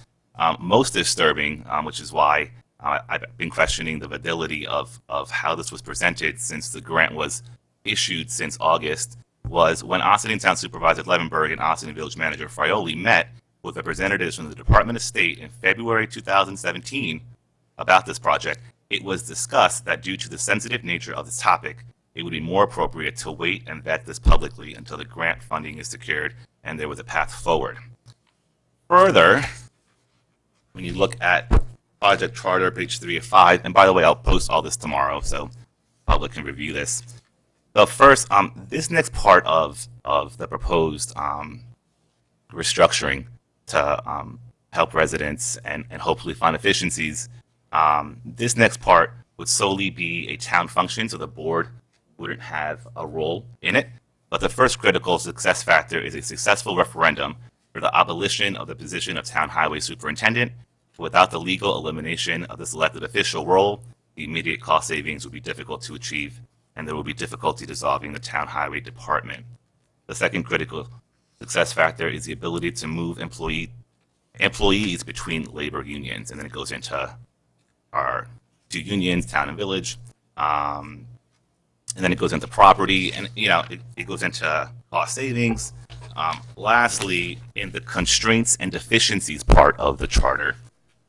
Most disturbing, which is why I've been questioning the validity of how this was presented since the grant was issued since August, was when Ossining Town Supervisor Levenberg and Ossining Village Manager Frioli met with representatives from the Department of State in February 2017 about this project. It was discussed that due to the sensitive nature of this topic, it would be more appropriate to wait and vet this publicly until the grant funding is secured and there was a path forward. Further, when you look at project charter, page 3 of 5, and by the way, I'll post all this tomorrow so public can review this. The first, this next part of the proposed restructuring to help residents and hopefully find efficiencies, this next part would solely be a town function, so the board wouldn't have a role in it. But the first critical success factor is a successful referendum for the abolition of the position of town highway superintendent. Without the legal elimination of this elected official role, the immediate cost savings would be difficult to achieve, and there will be difficulty dissolving the town highway department. The second critical success factor is the ability to move employees between labor unions, and then it goes into our two unions, town and village, and then it goes into property, and it goes into cost savings. Lastly, in the constraints and deficiencies part of the charter,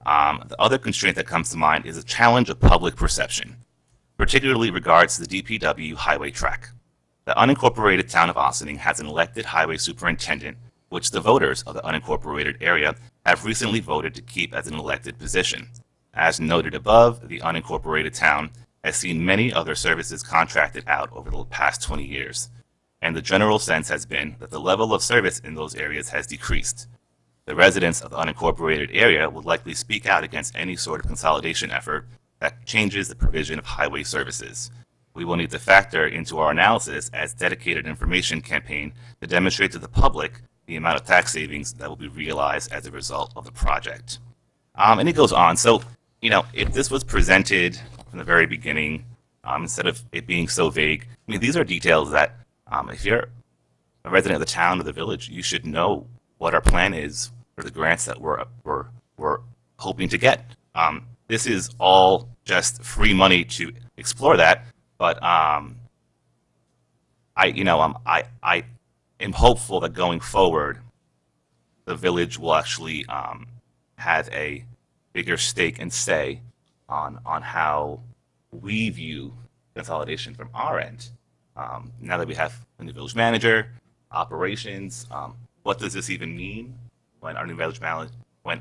the other constraint that comes to mind is a challenge of public perception, particularly regards to the DPW highway track. The unincorporated town of Ossining has an elected highway superintendent, which the voters of the unincorporated area have recently voted to keep as an elected position. As noted above, the unincorporated town has seen many other services contracted out over the past 20 years, and the general sense has been that the level of service in those areas has decreased. The residents of the unincorporated area would likely speak out against any sort of consolidation effort that changes the provision of highway services. We will need to factor into our analysis as dedicated information campaign to demonstrate to the public the amount of tax savings that will be realized as a result of the project. And it goes on. So, if this was presented from the very beginning, instead of it being so vague, these are details that if you're a resident of the town or the village, you should know what our plan is for the grants that we're hoping to get. This is all just free money to explore that, but I am hopeful that going forward, the village will actually have a bigger stake and say on how we view consolidation from our end. Now that we have a new village manager, operations, what does this even mean when our new village I'm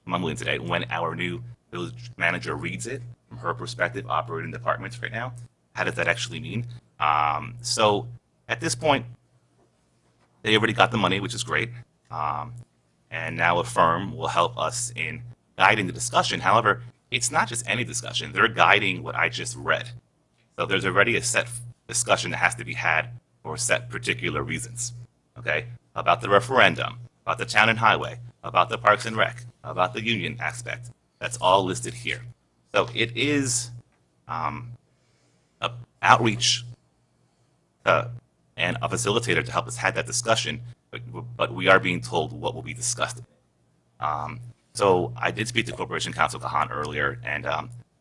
mumbling today, when our new village manager reads it from her perspective, operating departments right now, how does that actually mean? So at this point, they already got the money, which is great. And now a firm will help us in guiding the discussion. However, it's not just any discussion. They're guiding what I just read. So there's already a set discussion that has to be had for set particular reasons, okay? About the referendum, about the town and highway, about the parks and rec, about the union aspect. That's all listed here. So it is a outreach and a facilitator to help us have that discussion, but we are being told what will be discussed. So I did speak to Corporation Counsel Kahan earlier, and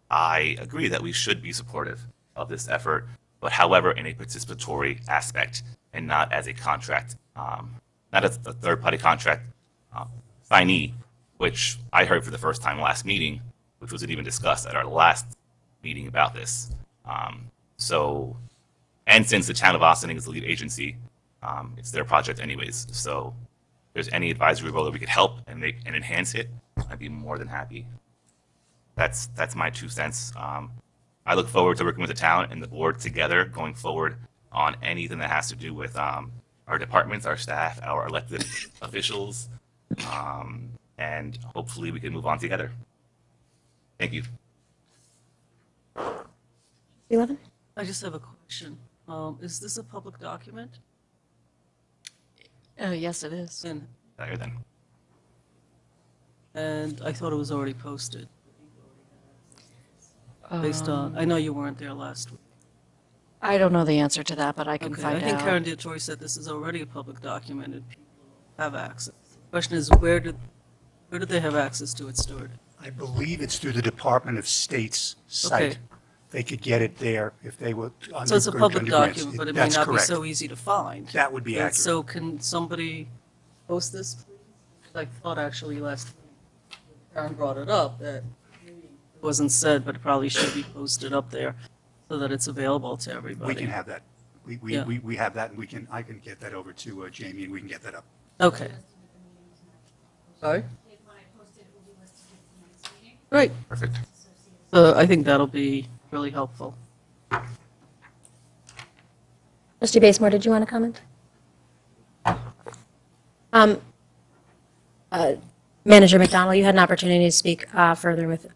I agree that we should be supportive of this effort, but however, in a participatory aspect and not as a contract, not as a third-party contract signee, which I heard for the first time last meeting, which wasn't even discussed at our last meeting about this. And since the town of Ossining is the lead agency, it's their project anyways. So if there's any advisory role that we could help and make and enhance it, I'd be more than happy. That's my 2 cents. I look forward to working with the town and the board together going forward on anything that has to do with our departments, our staff, our elected officials, and hopefully we can move on together. Thank you. 11? I just have a question. Is this a public document? Yes, it is. Better then. And I thought it was already posted. Based on, I know you weren't there last week. I don't know the answer to that, but I can Okay, find I think out. Karen Detour said this is already a public document and people have access. The question is, where did they have access to it stored? I believe it's through the Department of State's site. Okay. They could get it there if they were under. So it's a public under grants. document, but it may That's not be correct. so easy to find. That would be And accurate. so can somebody post this, please? I thought actually last week, Karen brought it up, that it wasn't said, but it probably should be posted up there so that it's available to everybody. We can have that. Yeah. We have that, and I can get that over to Jamie, and we can get that up. Okay. Sorry? Right. Perfect. So I think that'll be really helpful. Trustee Basemore, did you want to comment? Manager McDonald, you had an opportunity to speak further with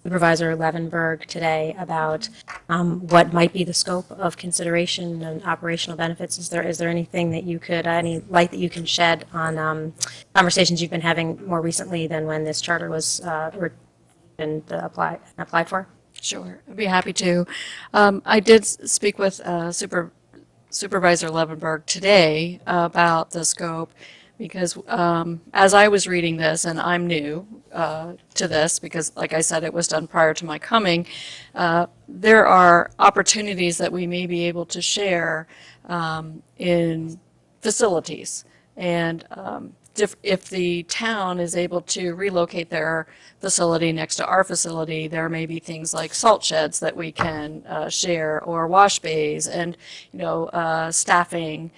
Supervisor Levenberg today about what might be the scope of consideration and operational benefits. Is there anything that you could, any light that you can shed on conversations you've been having more recently than when this charter was applied for? Sure, I'd be happy to. I did speak with Supervisor Levenberg today about the scope because as I was reading this, and I'm new to this because, like I said, it was done prior to my coming, there are opportunities that we may be able to share in facilities. And if the town is able to relocate their facility next to our facility, there may be things like salt sheds that we can share, or wash bays, and staffing.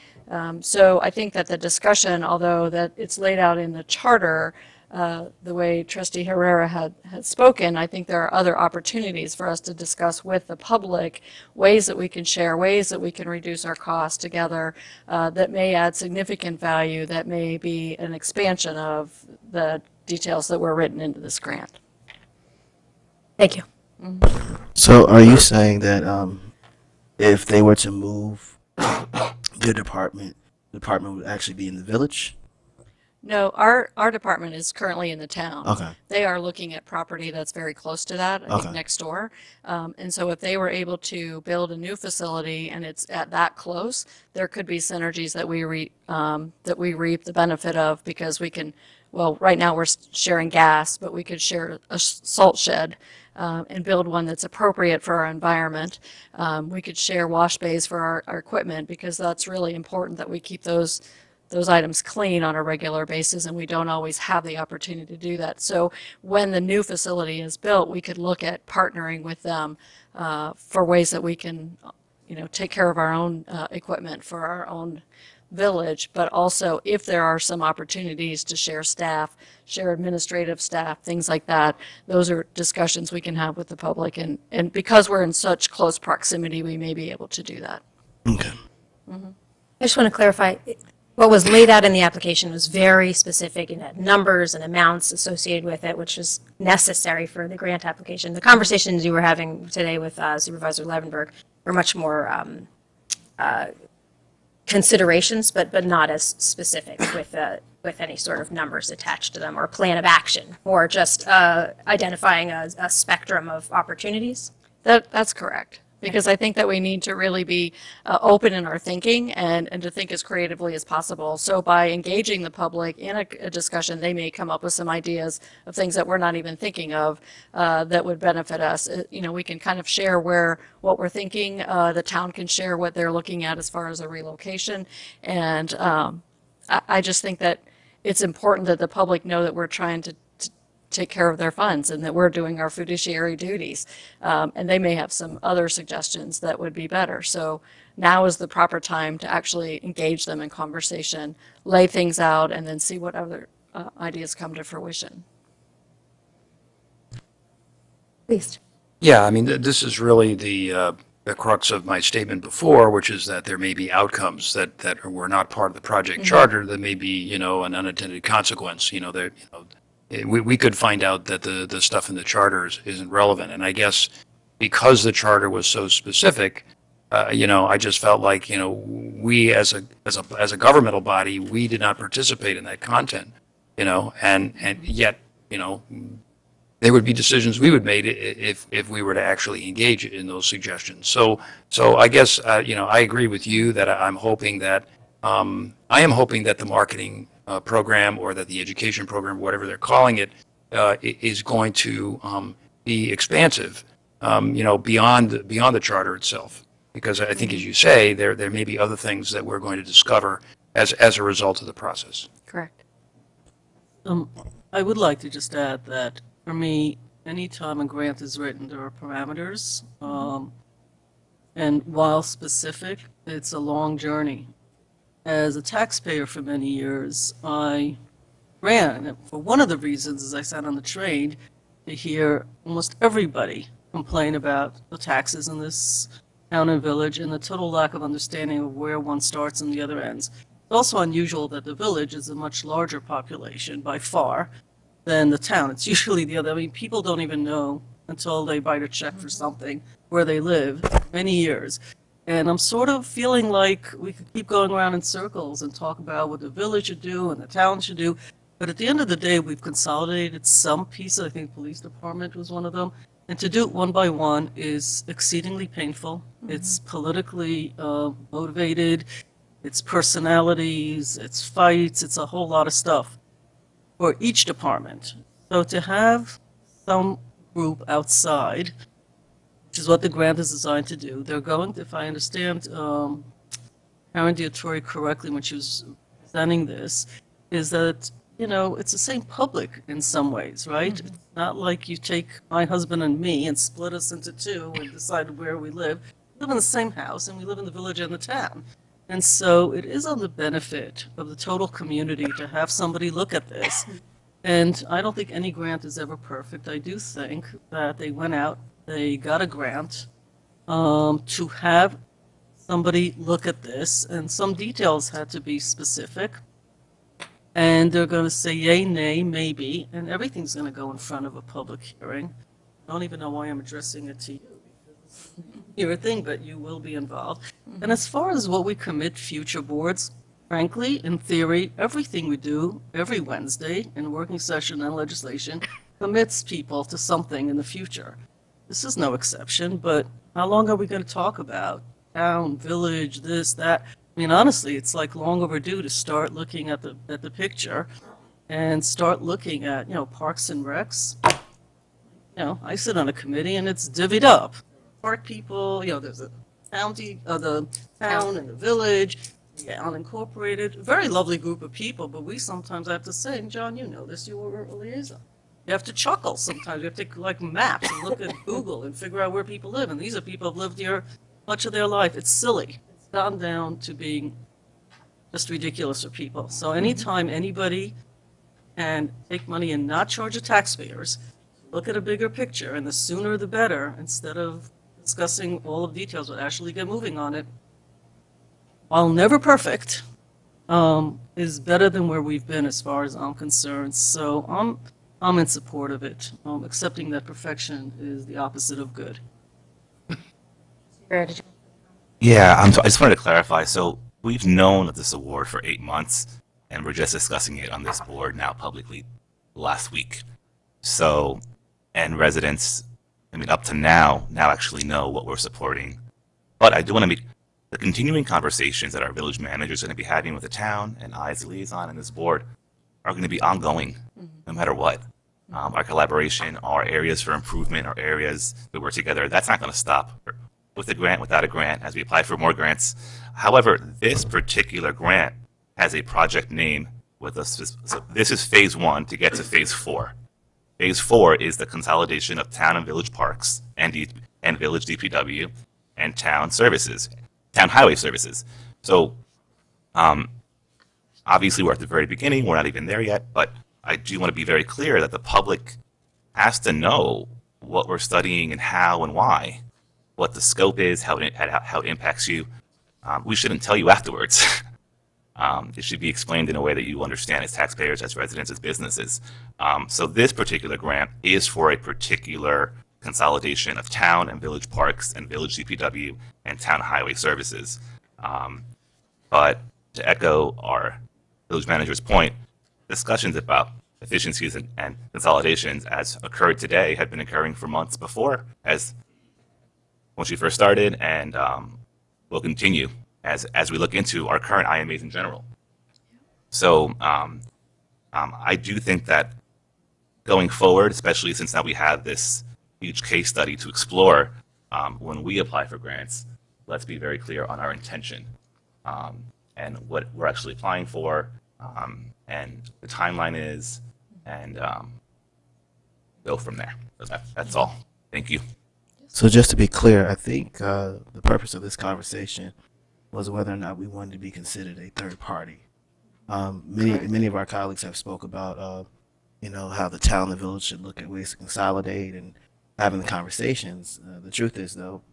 So I think that the discussion, although that it's laid out in the charter, the way Trustee Herrera had spoken, I think there are other opportunities for us to discuss with the public, ways that we can share, ways that we can reduce our costs together that may add significant value, that may be an expansion of the details that were written into this grant. Thank you. So are you saying that if they were to move their department, the department would actually be in the village? No, our department is currently in the town. Okay. They are looking at property that's very close to that, I think Okay. next door. And so if they were able to build a new facility and it's at that close, there could be synergies that we reap the benefit of, because we can, well, right now we're sharing gas, but we could share a salt shed and build one that's appropriate for our environment. We could share wash bays for our equipment, because that's really important that we keep those items clean on a regular basis, and we don't always have the opportunity to do that. So when the new facility is built, we could look at partnering with them for ways that we can, take care of our own equipment for our own village, but also if there are some opportunities to share staff, share administrative staff, things like that, those are discussions we can have with the public. And because we're in such close proximity, we may be able to do that. Okay. I just want to clarify, what was laid out in the application was very specific and had numbers and amounts associated with it, which was necessary for the grant application. The conversations you were having today with Supervisor Levenberg were much more considerations, but not as specific with any sort of numbers attached to them or plan of action, or just identifying a spectrum of opportunities. That's correct. Because I think that we need to really be open in our thinking and to think as creatively as possible. So by engaging the public in a discussion, they may come up with some ideas of things that we're not even thinking of that would benefit us. You know, we can kind of share what we're thinking. The town can share what they're looking at as far as a relocation. And I just think that it's important that the public know that we're trying to take care of their funds and that we're doing our fiduciary duties. And they may have some other suggestions that would be better. So now is the proper time to actually engage them in conversation, lay things out, and then see what other ideas come to fruition. Please. Yeah, I mean, this is really the crux of my statement before, which is that there may be outcomes that were not part of the project charter that may be, you know, an unintended consequence. You know, we could find out that the stuff in the charters isn't relevant. And I guess because the charter was so specific, you know, I just felt like, you know, we as a governmental body, we did not participate in that content, you know, and yet, you know, there would be decisions we would make if we were to actually engage in those suggestions. So I guess, you know, I agree with you that I am hoping that the marketing program, or that the education program, whatever they're calling it, is going to be expansive, you know, beyond the charter itself. Because I think, as you say, there may be other things that we're going to discover as a result of the process. Correct. I would like to just add that for me, anytime a grant is written, there are parameters, and while specific, it's a long journey. As a taxpayer for many years, I ran, for one of the reasons is I sat on the train to hear almost everybody complain about the taxes in this town and village and the total lack of understanding of where one starts and the other ends. It's also unusual that the village is a much larger population by far than the town. It's usually the other. I mean, people don't even know until they write a check for something where they live many years. And I'm sort of feeling like we could keep going around in circles and talk about what the village should do and the town should do. But at the end of the day, we've consolidated some pieces. I think police department was one of them. And to do it one by one is exceedingly painful. It's politically motivated. It's personalities. It's fights. It's a whole lot of stuff for each department. So to have some group outside, which is what the grant is designed to do. They're going to, if I understand Karen Diatori correctly when she was presenting this, is that, you know, it's the same public in some ways, right? It's not like you take my husband and me and split us into two and decide where we live. We live in the same house and we live in the village and the town. And so it is on the benefit of the total community to have somebody look at this. And I don't think any grant is ever perfect. I do think that they went out, they got a grant to have somebody look at this, and some details had to be specific. And they're going to say yay, nay, maybe, and everything's going to go in front of a public hearing. I don't even know why I'm addressing it to you. You're a thing, but you will be involved. And as far as what we commit future boards, frankly, in theory, everything we do every Wednesday in working session and legislation commits people to something in the future. This is no exception, but how long are we going to talk about town, village, this, that? I mean, honestly, it's like long overdue to start looking at the picture and start looking at, you know, parks and recs. You know, I sit on a committee and it's divvied up. Park people, you know, there's a county, the town and the village, the unincorporated, very lovely group of people, but we sometimes have to say, and John, you know this, you were a liaison. You have to chuckle sometimes. You have to take like maps and look at Google and figure out where people live. And these are people who have lived here much of their life. It's silly. It's gone down to being just ridiculous for people. So anytime anybody can take money and not charge the taxpayers, look at a bigger picture, and the sooner the better, instead of discussing all of the details, but actually get moving on it, while never perfect, is better than where we've been as far as I'm concerned. So I'm in support of it, accepting that perfection is the opposite of good. Yeah, I just wanted to clarify. So we've known of this award for 8 months, and we're just discussing it on this board now publicly last week. So, and residents, I mean, up to now actually know what we're supporting. But I do want to make the continuing conversations that our village manager is going to be having with the town and I as a liaison and this board are going to be ongoing, no matter what. Our collaboration, our areas for improvement, our areas that we're together, that's not going to stop with a grant, without a grant, as we apply for more grants. However, this particular grant has a project name with us. So this is phase 1 to get to phase 4. Phase 4 is the consolidation of town and village parks and village DPW and town services, town highway services. So obviously we're at the very beginning, we're not even there yet, but I do want to be very clear that the public has to know what we're studying and how and why, what the scope is, how it impacts you. We shouldn't tell you afterwards. It should be explained in a way that you understand as taxpayers, as residents, as businesses. So this particular grant is for a particular consolidation of town and village parks and village DPW and town highway services. But to echo our village manager's point, discussions about efficiencies and consolidations as occurred today had been occurring for months before, as when she first started, and will continue as we look into our current IMAs in general. So I do think that going forward, especially since now we have this huge case study to explore, when we apply for grants, let's be very clear on our intention and what we're actually applying for, and the timeline is, and go from there. So that's all. Thank you. So just to be clear, I think the purpose of this conversation was whether or not we wanted to be considered a third party. Many of our colleagues have spoke about how the town and the village should look at ways to consolidate and having the conversations. The truth is, though,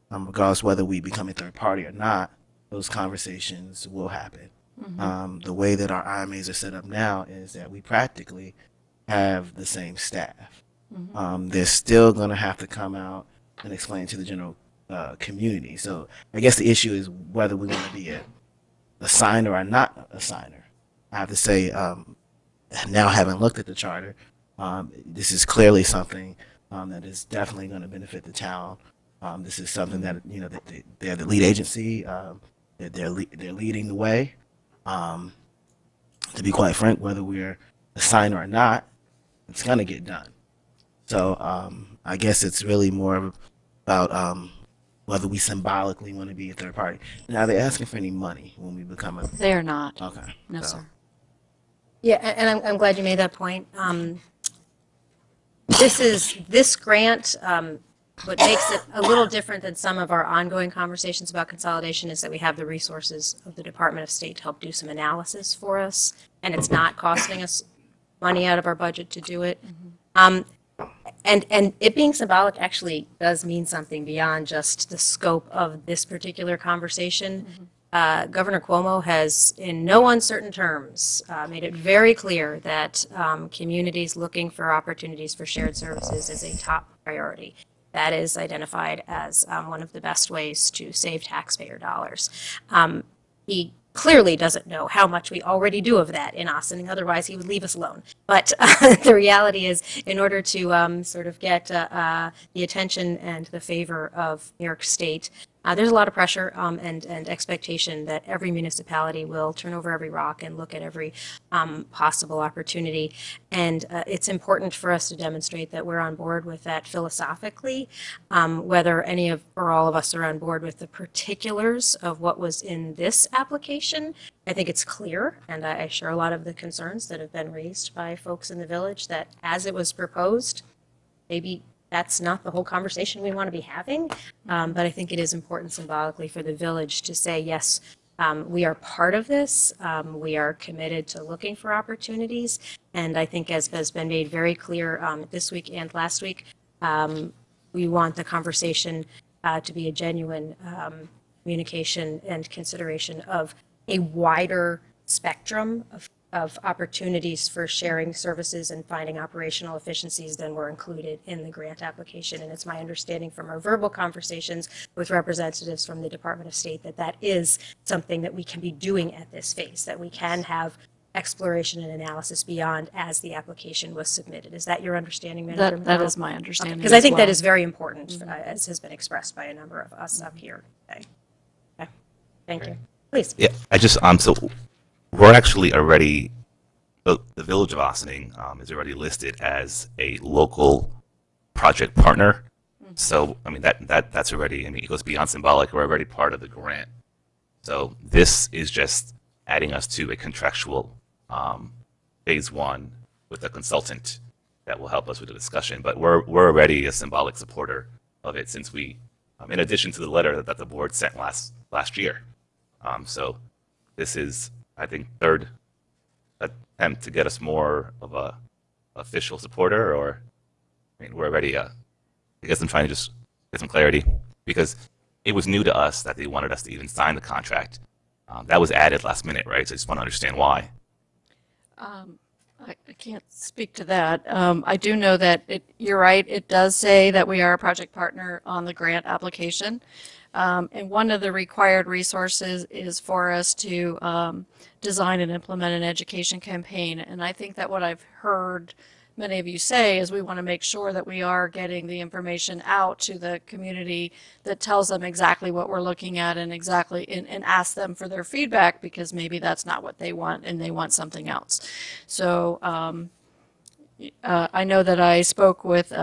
regardless whether we become a third party or not, those conversations will happen. The way that our IMAs are set up now is that we practically have the same staff. They're still going to have to come out and explain to the general community. So I guess the issue is whether we want to be a signer or not a signer. I have to say, now having looked at the charter, this is clearly something that is definitely going to benefit the town. This is something that they're the lead agency. They're leading the way. To be quite frank, whether we're a signer or not, it's going to get done. So I guess it's really more about whether we symbolically want to be a third party. Now, they're asking for any money when we become a... They are not. Okay. No, So- sir. Yeah, and I'm glad you made that point. This grant, what makes it a little different than some of our ongoing conversations about consolidation is that we have the resources of the Department of State to help do some analysis for us, and it's not costing us money out of our budget to do it. And it being symbolic actually does mean something beyond just the scope of this particular conversation. Governor Cuomo has, in no uncertain terms, made it very clear that communities looking for opportunities for shared services is a top priority. That is identified as one of the best ways to save taxpayer dollars. He clearly doesn't know how much we already do of that in Austin, otherwise he would leave us alone. But the reality is, in order to sort of get the attention and the favor of New York State, there's a lot of pressure and expectation that every municipality will turn over every rock and look at every possible opportunity. And it's important for us to demonstrate that we're on board with that philosophically. Whether any of or all of us are on board with the particulars of what was in this application, I think it's clear, and I share a lot of the concerns that have been raised by folks in the village that as it was proposed, maybe that's not the whole conversation we want to be having, but I think it is important symbolically for the village to say, yes, We are part of this. We are committed to looking for opportunities. And I think, as has been made very clear this week and last week, we want the conversation to be a genuine communication and consideration of a wider spectrum of opportunities for sharing services and finding operational efficiencies than were included in the grant application. And it's my understanding from our verbal conversations with representatives from the Department of State that that is something that we can be doing at this phase, that we can have exploration and analysis beyond as the application was submitted. Is that your understanding, Manager? That is my understanding. Because I think as that well. is very important, as has been expressed by a number of us up here today. Okay. Thank you. Please. Yeah, so we're actually already, the Village of Ossining is already listed as a local project partner. So, I mean, that's already, I mean, it goes beyond symbolic. We're already part of the grant. So this is just adding us to a contractual phase one with a consultant that will help us with the discussion. But we're already a symbolic supporter of it since we, in addition to the letter that the board sent last year. So this is, I think, third attempt to get us more of a official supporter, or, I mean, we're already, I guess I'm trying to just get some clarity, because it was new to us that they wanted us to even sign the contract. That was added last minute, right? So I just want to understand why. I can't speak to that. I do know that you're right. It does say that we are a project partner on the grant application. And one of the required resources is for us to design and implement an education campaign. And I think that what I've heard many of you say is we want to make sure that we are getting the information out to the community that tells them exactly what we're looking at and exactly and ask them for their feedback, because maybe that's not what they want and they want something else. So I know that I spoke with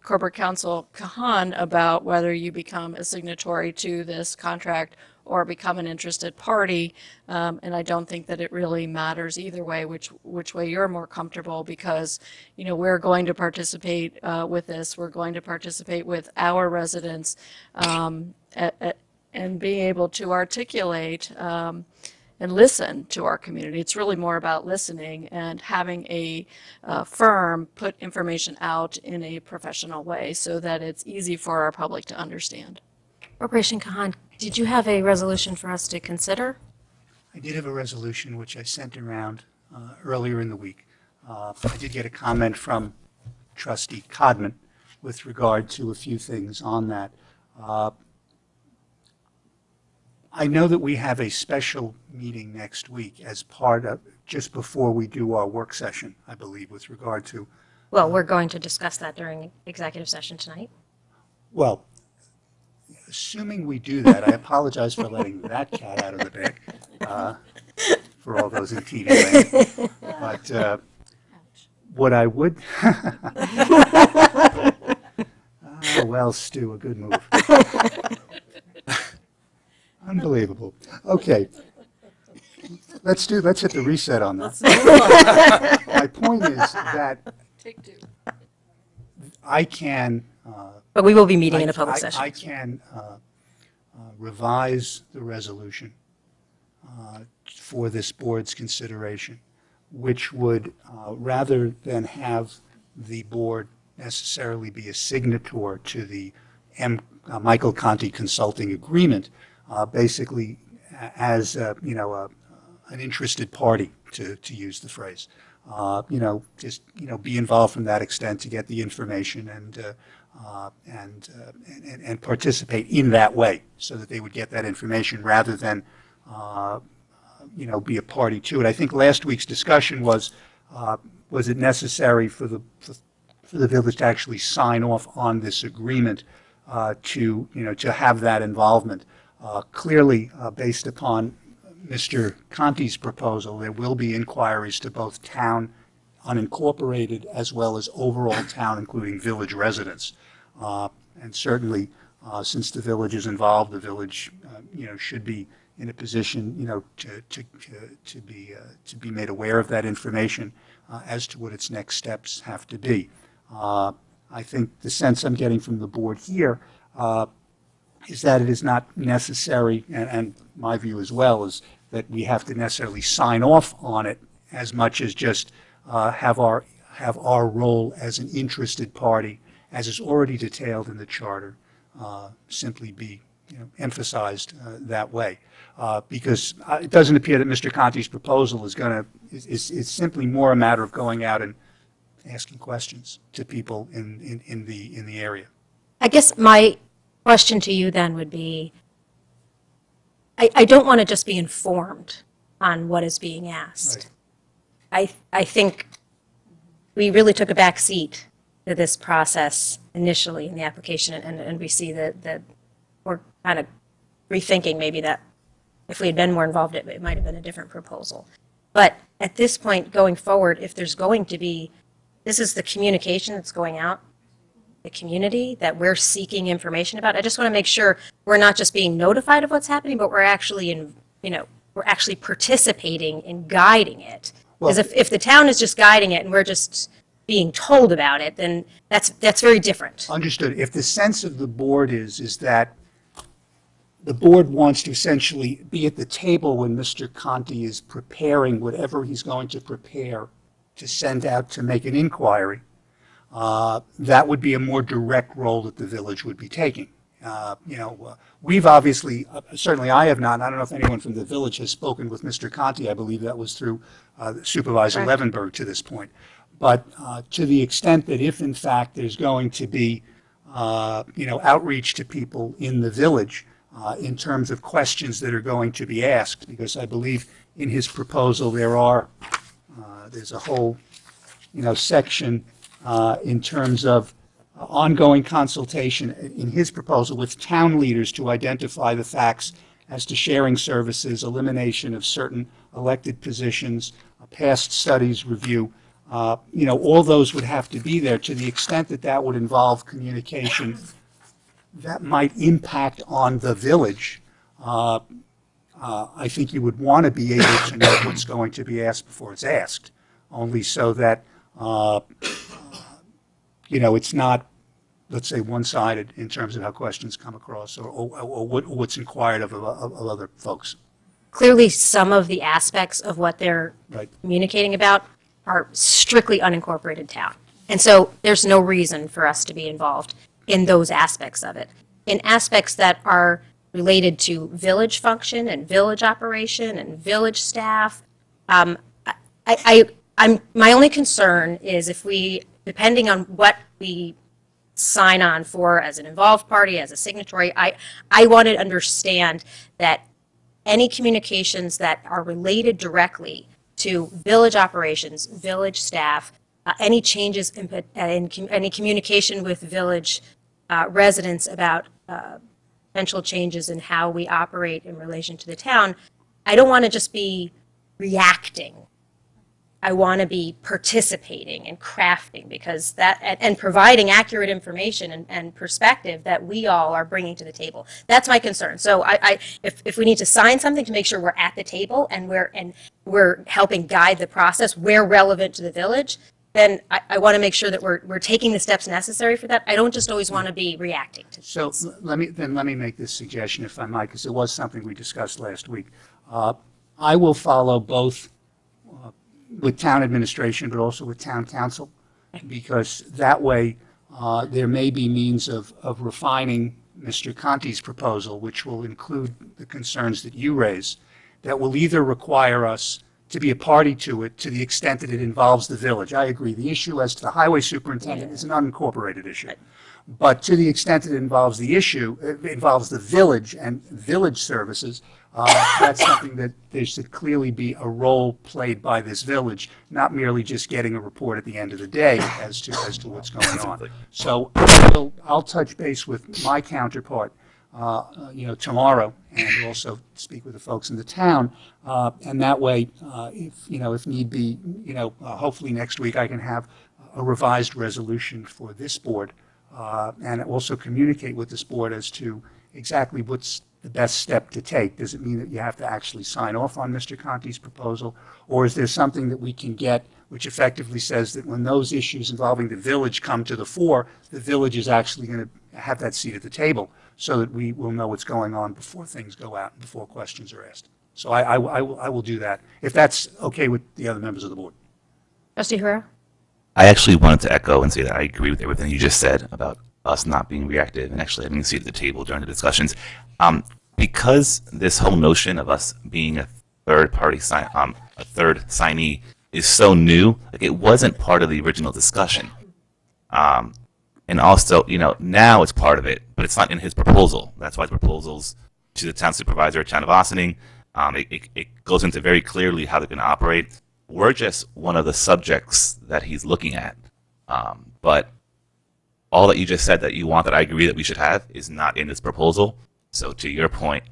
Corporate Counsel Kahan about whether you become a signatory to this contract or become an interested party, and I don't think that it really matters either way, which way you're more comfortable, because, you know, we're going to participate with this. We're going to participate with our residents and being able to articulate and listen to our community. It's really more about listening and having a firm put information out in a professional way so that it's easy for our public to understand. Corporation Kahan, did you have a resolution for us to consider? I did have a resolution which I sent around earlier in the week. I did get a comment from Trustee Codman with regard to a few things on that. I know that we have a special meeting next week as part of, just before we do our work session, I believe, with regard to. Well, we're going to discuss that during executive session tonight. Well, assuming we do that, I apologize for letting that cat out of the bag for all those in TV land. But what I would, well, Stu, a good move. Unbelievable. Okay. Let's hit the reset on that. My point is that Take two. I can. But we will be meeting in a public session. I can revise the resolution for this board's consideration, which would, rather than have the board necessarily be a signator to the Michael Conti Consulting Agreement, basically as an interested party, to use the phrase. Just be involved from that extent to get the information and participate in that way, so that they would get that information rather than be a party to it. I think last week's discussion was it necessary for the village to actually sign off on this agreement to have that involvement. Clearly, based upon Mr. Conti's proposal, there will be inquiries to both town unincorporated as well as overall town, including village residents. And certainly, since the village is involved, the village, should be in a position, to be made aware of that information as to what its next steps have to be. I think the sense I'm getting from the board here is that it is not necessary, and my view as well, is that we have to necessarily sign off on it as much as just have our role as an interested party, as is already detailed in the charter, simply be emphasized that way. Because it doesn't appear that Mr. Conti's proposal is simply more a matter of going out and asking questions to people in the area. I guess my question to you then would be, I don't want to just be informed on what is being asked. I think we really took a back seat to this process initially in the application, and we see that we're kind of rethinking maybe that if we had been more involved, it might have been a different proposal. But at this point, going forward, if there's going to be, this is the communication that's going out, the community that we're seeking information about. I just want to make sure we're not just being notified of what's happening, but we're actually we're actually participating in guiding it. Because if the town is just guiding it and we're just being told about it, then that's very different. Understood. If the sense of the board is that the board wants to essentially be at the table when Mr. Conti is preparing whatever he's going to prepare to send out to make an inquiry, that would be a more direct role that the village would be taking. We've obviously, certainly I have not, and I don't know if anyone from the village has spoken with Mr. Conti. I believe that was through Supervisor Levenberg to this point. But to the extent that if in fact there's going to be, outreach to people in the village in terms of questions that are going to be asked, because I believe in his proposal there's a whole, section in terms of ongoing consultation in his proposal with town leaders to identify the facts as to sharing services, elimination of certain elected positions, past studies review. All those would have to be there. To the extent that that would involve communication that might impact on the village, I think you would want to be able to know what's going to be asked before it's asked, only so that it's not, let's say, one-sided in terms of how questions come across or what's inquired of other folks. Clearly, some of the aspects of what they're communicating about are strictly unincorporated town. And so there's no reason for us to be involved in those aspects of it. In aspects that are related to village function and village operation and village staff, my only concern is if we, depending on what we sign on for as an involved party, as a signatory, I want to understand that any communications that are related directly to village operations, village staff, any changes in any communication with village residents about potential changes in how we operate in relation to the town, I don't want to just be reacting. I want to be participating and crafting, because that, and providing accurate information and perspective that we all are bringing to the table. That's my concern. So if we need to sign something to make sure we're at the table and we're helping guide the process, we're relevant to the village, then I want to make sure that we're taking the steps necessary for that. I don't just always want to be reacting to So let me make this suggestion, if I might, because it was something we discussed last week. I will follow both with town administration, but also with town council, because that way there may be means of refining Mr. Conti's proposal, which will include the concerns that you raise, that will either require us to be a party to it to the extent that it involves the village. I agree. The issue as to the highway superintendent is an unincorporated issue. But to the extent that it involves the issue, it involves the village and village services, that's something that there should clearly be a role played by this village, not merely just getting a report at the end of the day as to what's going on. So I'll touch base with my counterpart, tomorrow, and also speak with the folks in the town, and that way, if need be, hopefully next week I can have a revised resolution for this board, and also communicate with this board as to exactly what's the best step to take. Does it mean that you have to actually sign off on Mr. Conti's proposal, or is there something that we can get which effectively says that when those issues involving the village come to the fore, the village is actually going to have that seat at the table so that we will know what's going on before things go out and before questions are asked. So I will do that, if that's okay with the other members of the board. Trustee Herrera? I actually wanted to echo and say that I agree with everything you just said about us not being reactive and actually having a seat at the table during the discussions. Because this whole notion of us being a third signee is so new, like it wasn't part of the original discussion. And also, now it's part of it, but it's not in his proposal. That's why the proposals to the town supervisor, town of Ossining, it goes into very clearly how they're going to operate. We're just one of the subjects that he's looking at. But all that you just said that you want, that I agree that we should have, is not in this proposal. So to your point,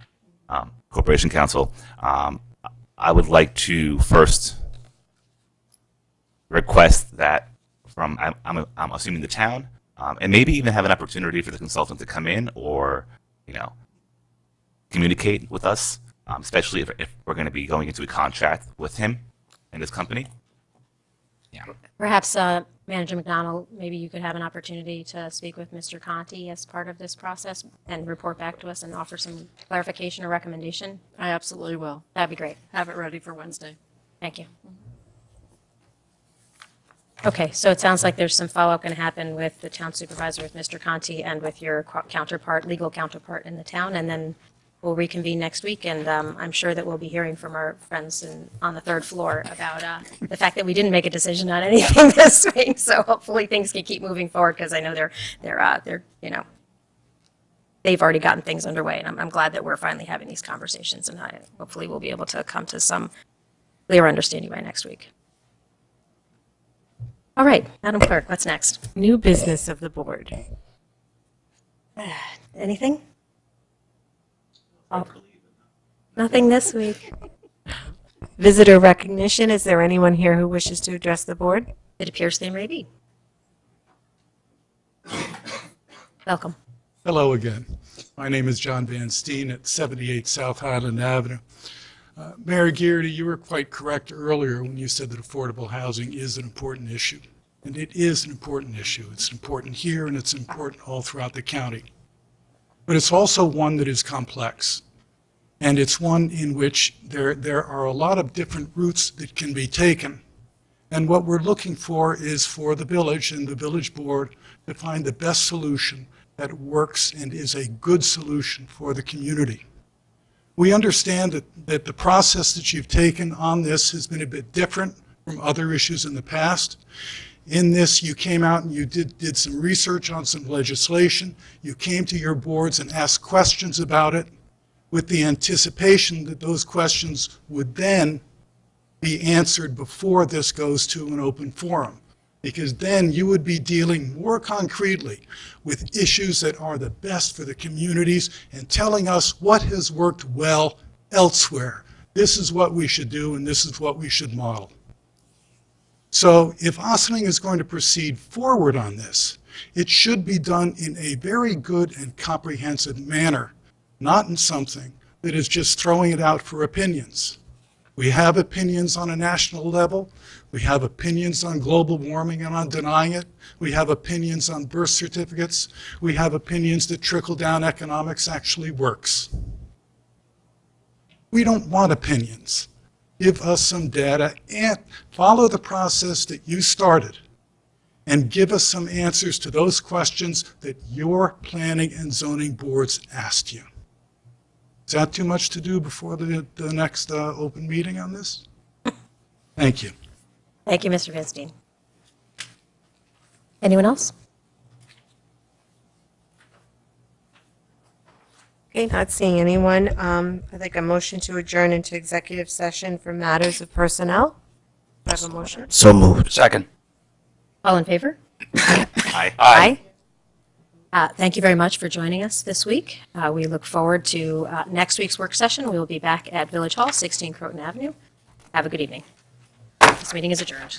Corporation Counsel, I would like to first request that from, I'm assuming the town, and maybe even have an opportunity for the consultant to come in or, communicate with us, especially if we're going to be going into a contract with him and his company. Yeah. Perhaps, Manager McDonald, maybe you could have an opportunity to speak with Mr. Conti as part of this process and report back to us and offer some clarification or recommendation. I absolutely will. That'd be great. Have it ready for Wednesday. Thank you. Okay, so it sounds like there's some follow-up going to happen with the town supervisor, with Mr. Conti, and with your counterpart, legal counterpart in the town, and then we'll reconvene next week, and I'm sure that we'll be hearing from our friends on the third floor about the fact that we didn't make a decision on anything this week. So hopefully things can keep moving forward, because I know they're they've already gotten things underway, and I'm glad that we're finally having these conversations, and hopefully we'll be able to come to some clear understanding by next week. All right, Madam Clerk, what's next? New business of the board. Anything? Oh, nothing this week. Visitor recognition. Is there anyone here who wishes to address the board? It appears there may be. Welcome. Hello again. My name is John Van Steen at 78 South Highland Avenue. Mayor Gearty, you were quite correct earlier when you said that affordable housing is an important issue. And it is an important issue. It's important here and it's important all throughout the county. But it's also one that is complex. And it's one in which there are a lot of different routes that can be taken. And what we're looking for is for the village and the village board to find the best solution that works and is a good solution for the community. We understand that the process that you've taken on this has been a bit different from other issues in the past. In this, you came out and you did some research on some legislation. You came to your boards and asked questions about it with the anticipation that those questions would then be answered before this goes to an open forum, because then you would be dealing more concretely with issues that are the best for the communities and telling us what has worked well elsewhere. This is what we should do and this is what we should model. So if Ossining is going to proceed forward on this, it should be done in a very good and comprehensive manner, not in something that is just throwing it out for opinions. We have opinions on a national level. We have opinions on global warming and on denying it. We have opinions on birth certificates. We have opinions that trickle-down economics actually works. We don't want opinions. Give us some data and follow the process that you started and give us some answers to those questions that your planning and zoning boards asked you. Is that too much to do before the next open meeting on this? Thank you. Thank you, Mr. Van Steen. Anyone else? Okay, not seeing anyone. I'd like a motion to adjourn into executive session for matters of personnel. Do I have a motion? So moved. Second. All in favor? Aye. Aye. Thank you very much for joining us this week. We look forward to next week's work session. We will be back at Village Hall, 16 Croton Avenue. Have a good evening. This meeting is adjourned.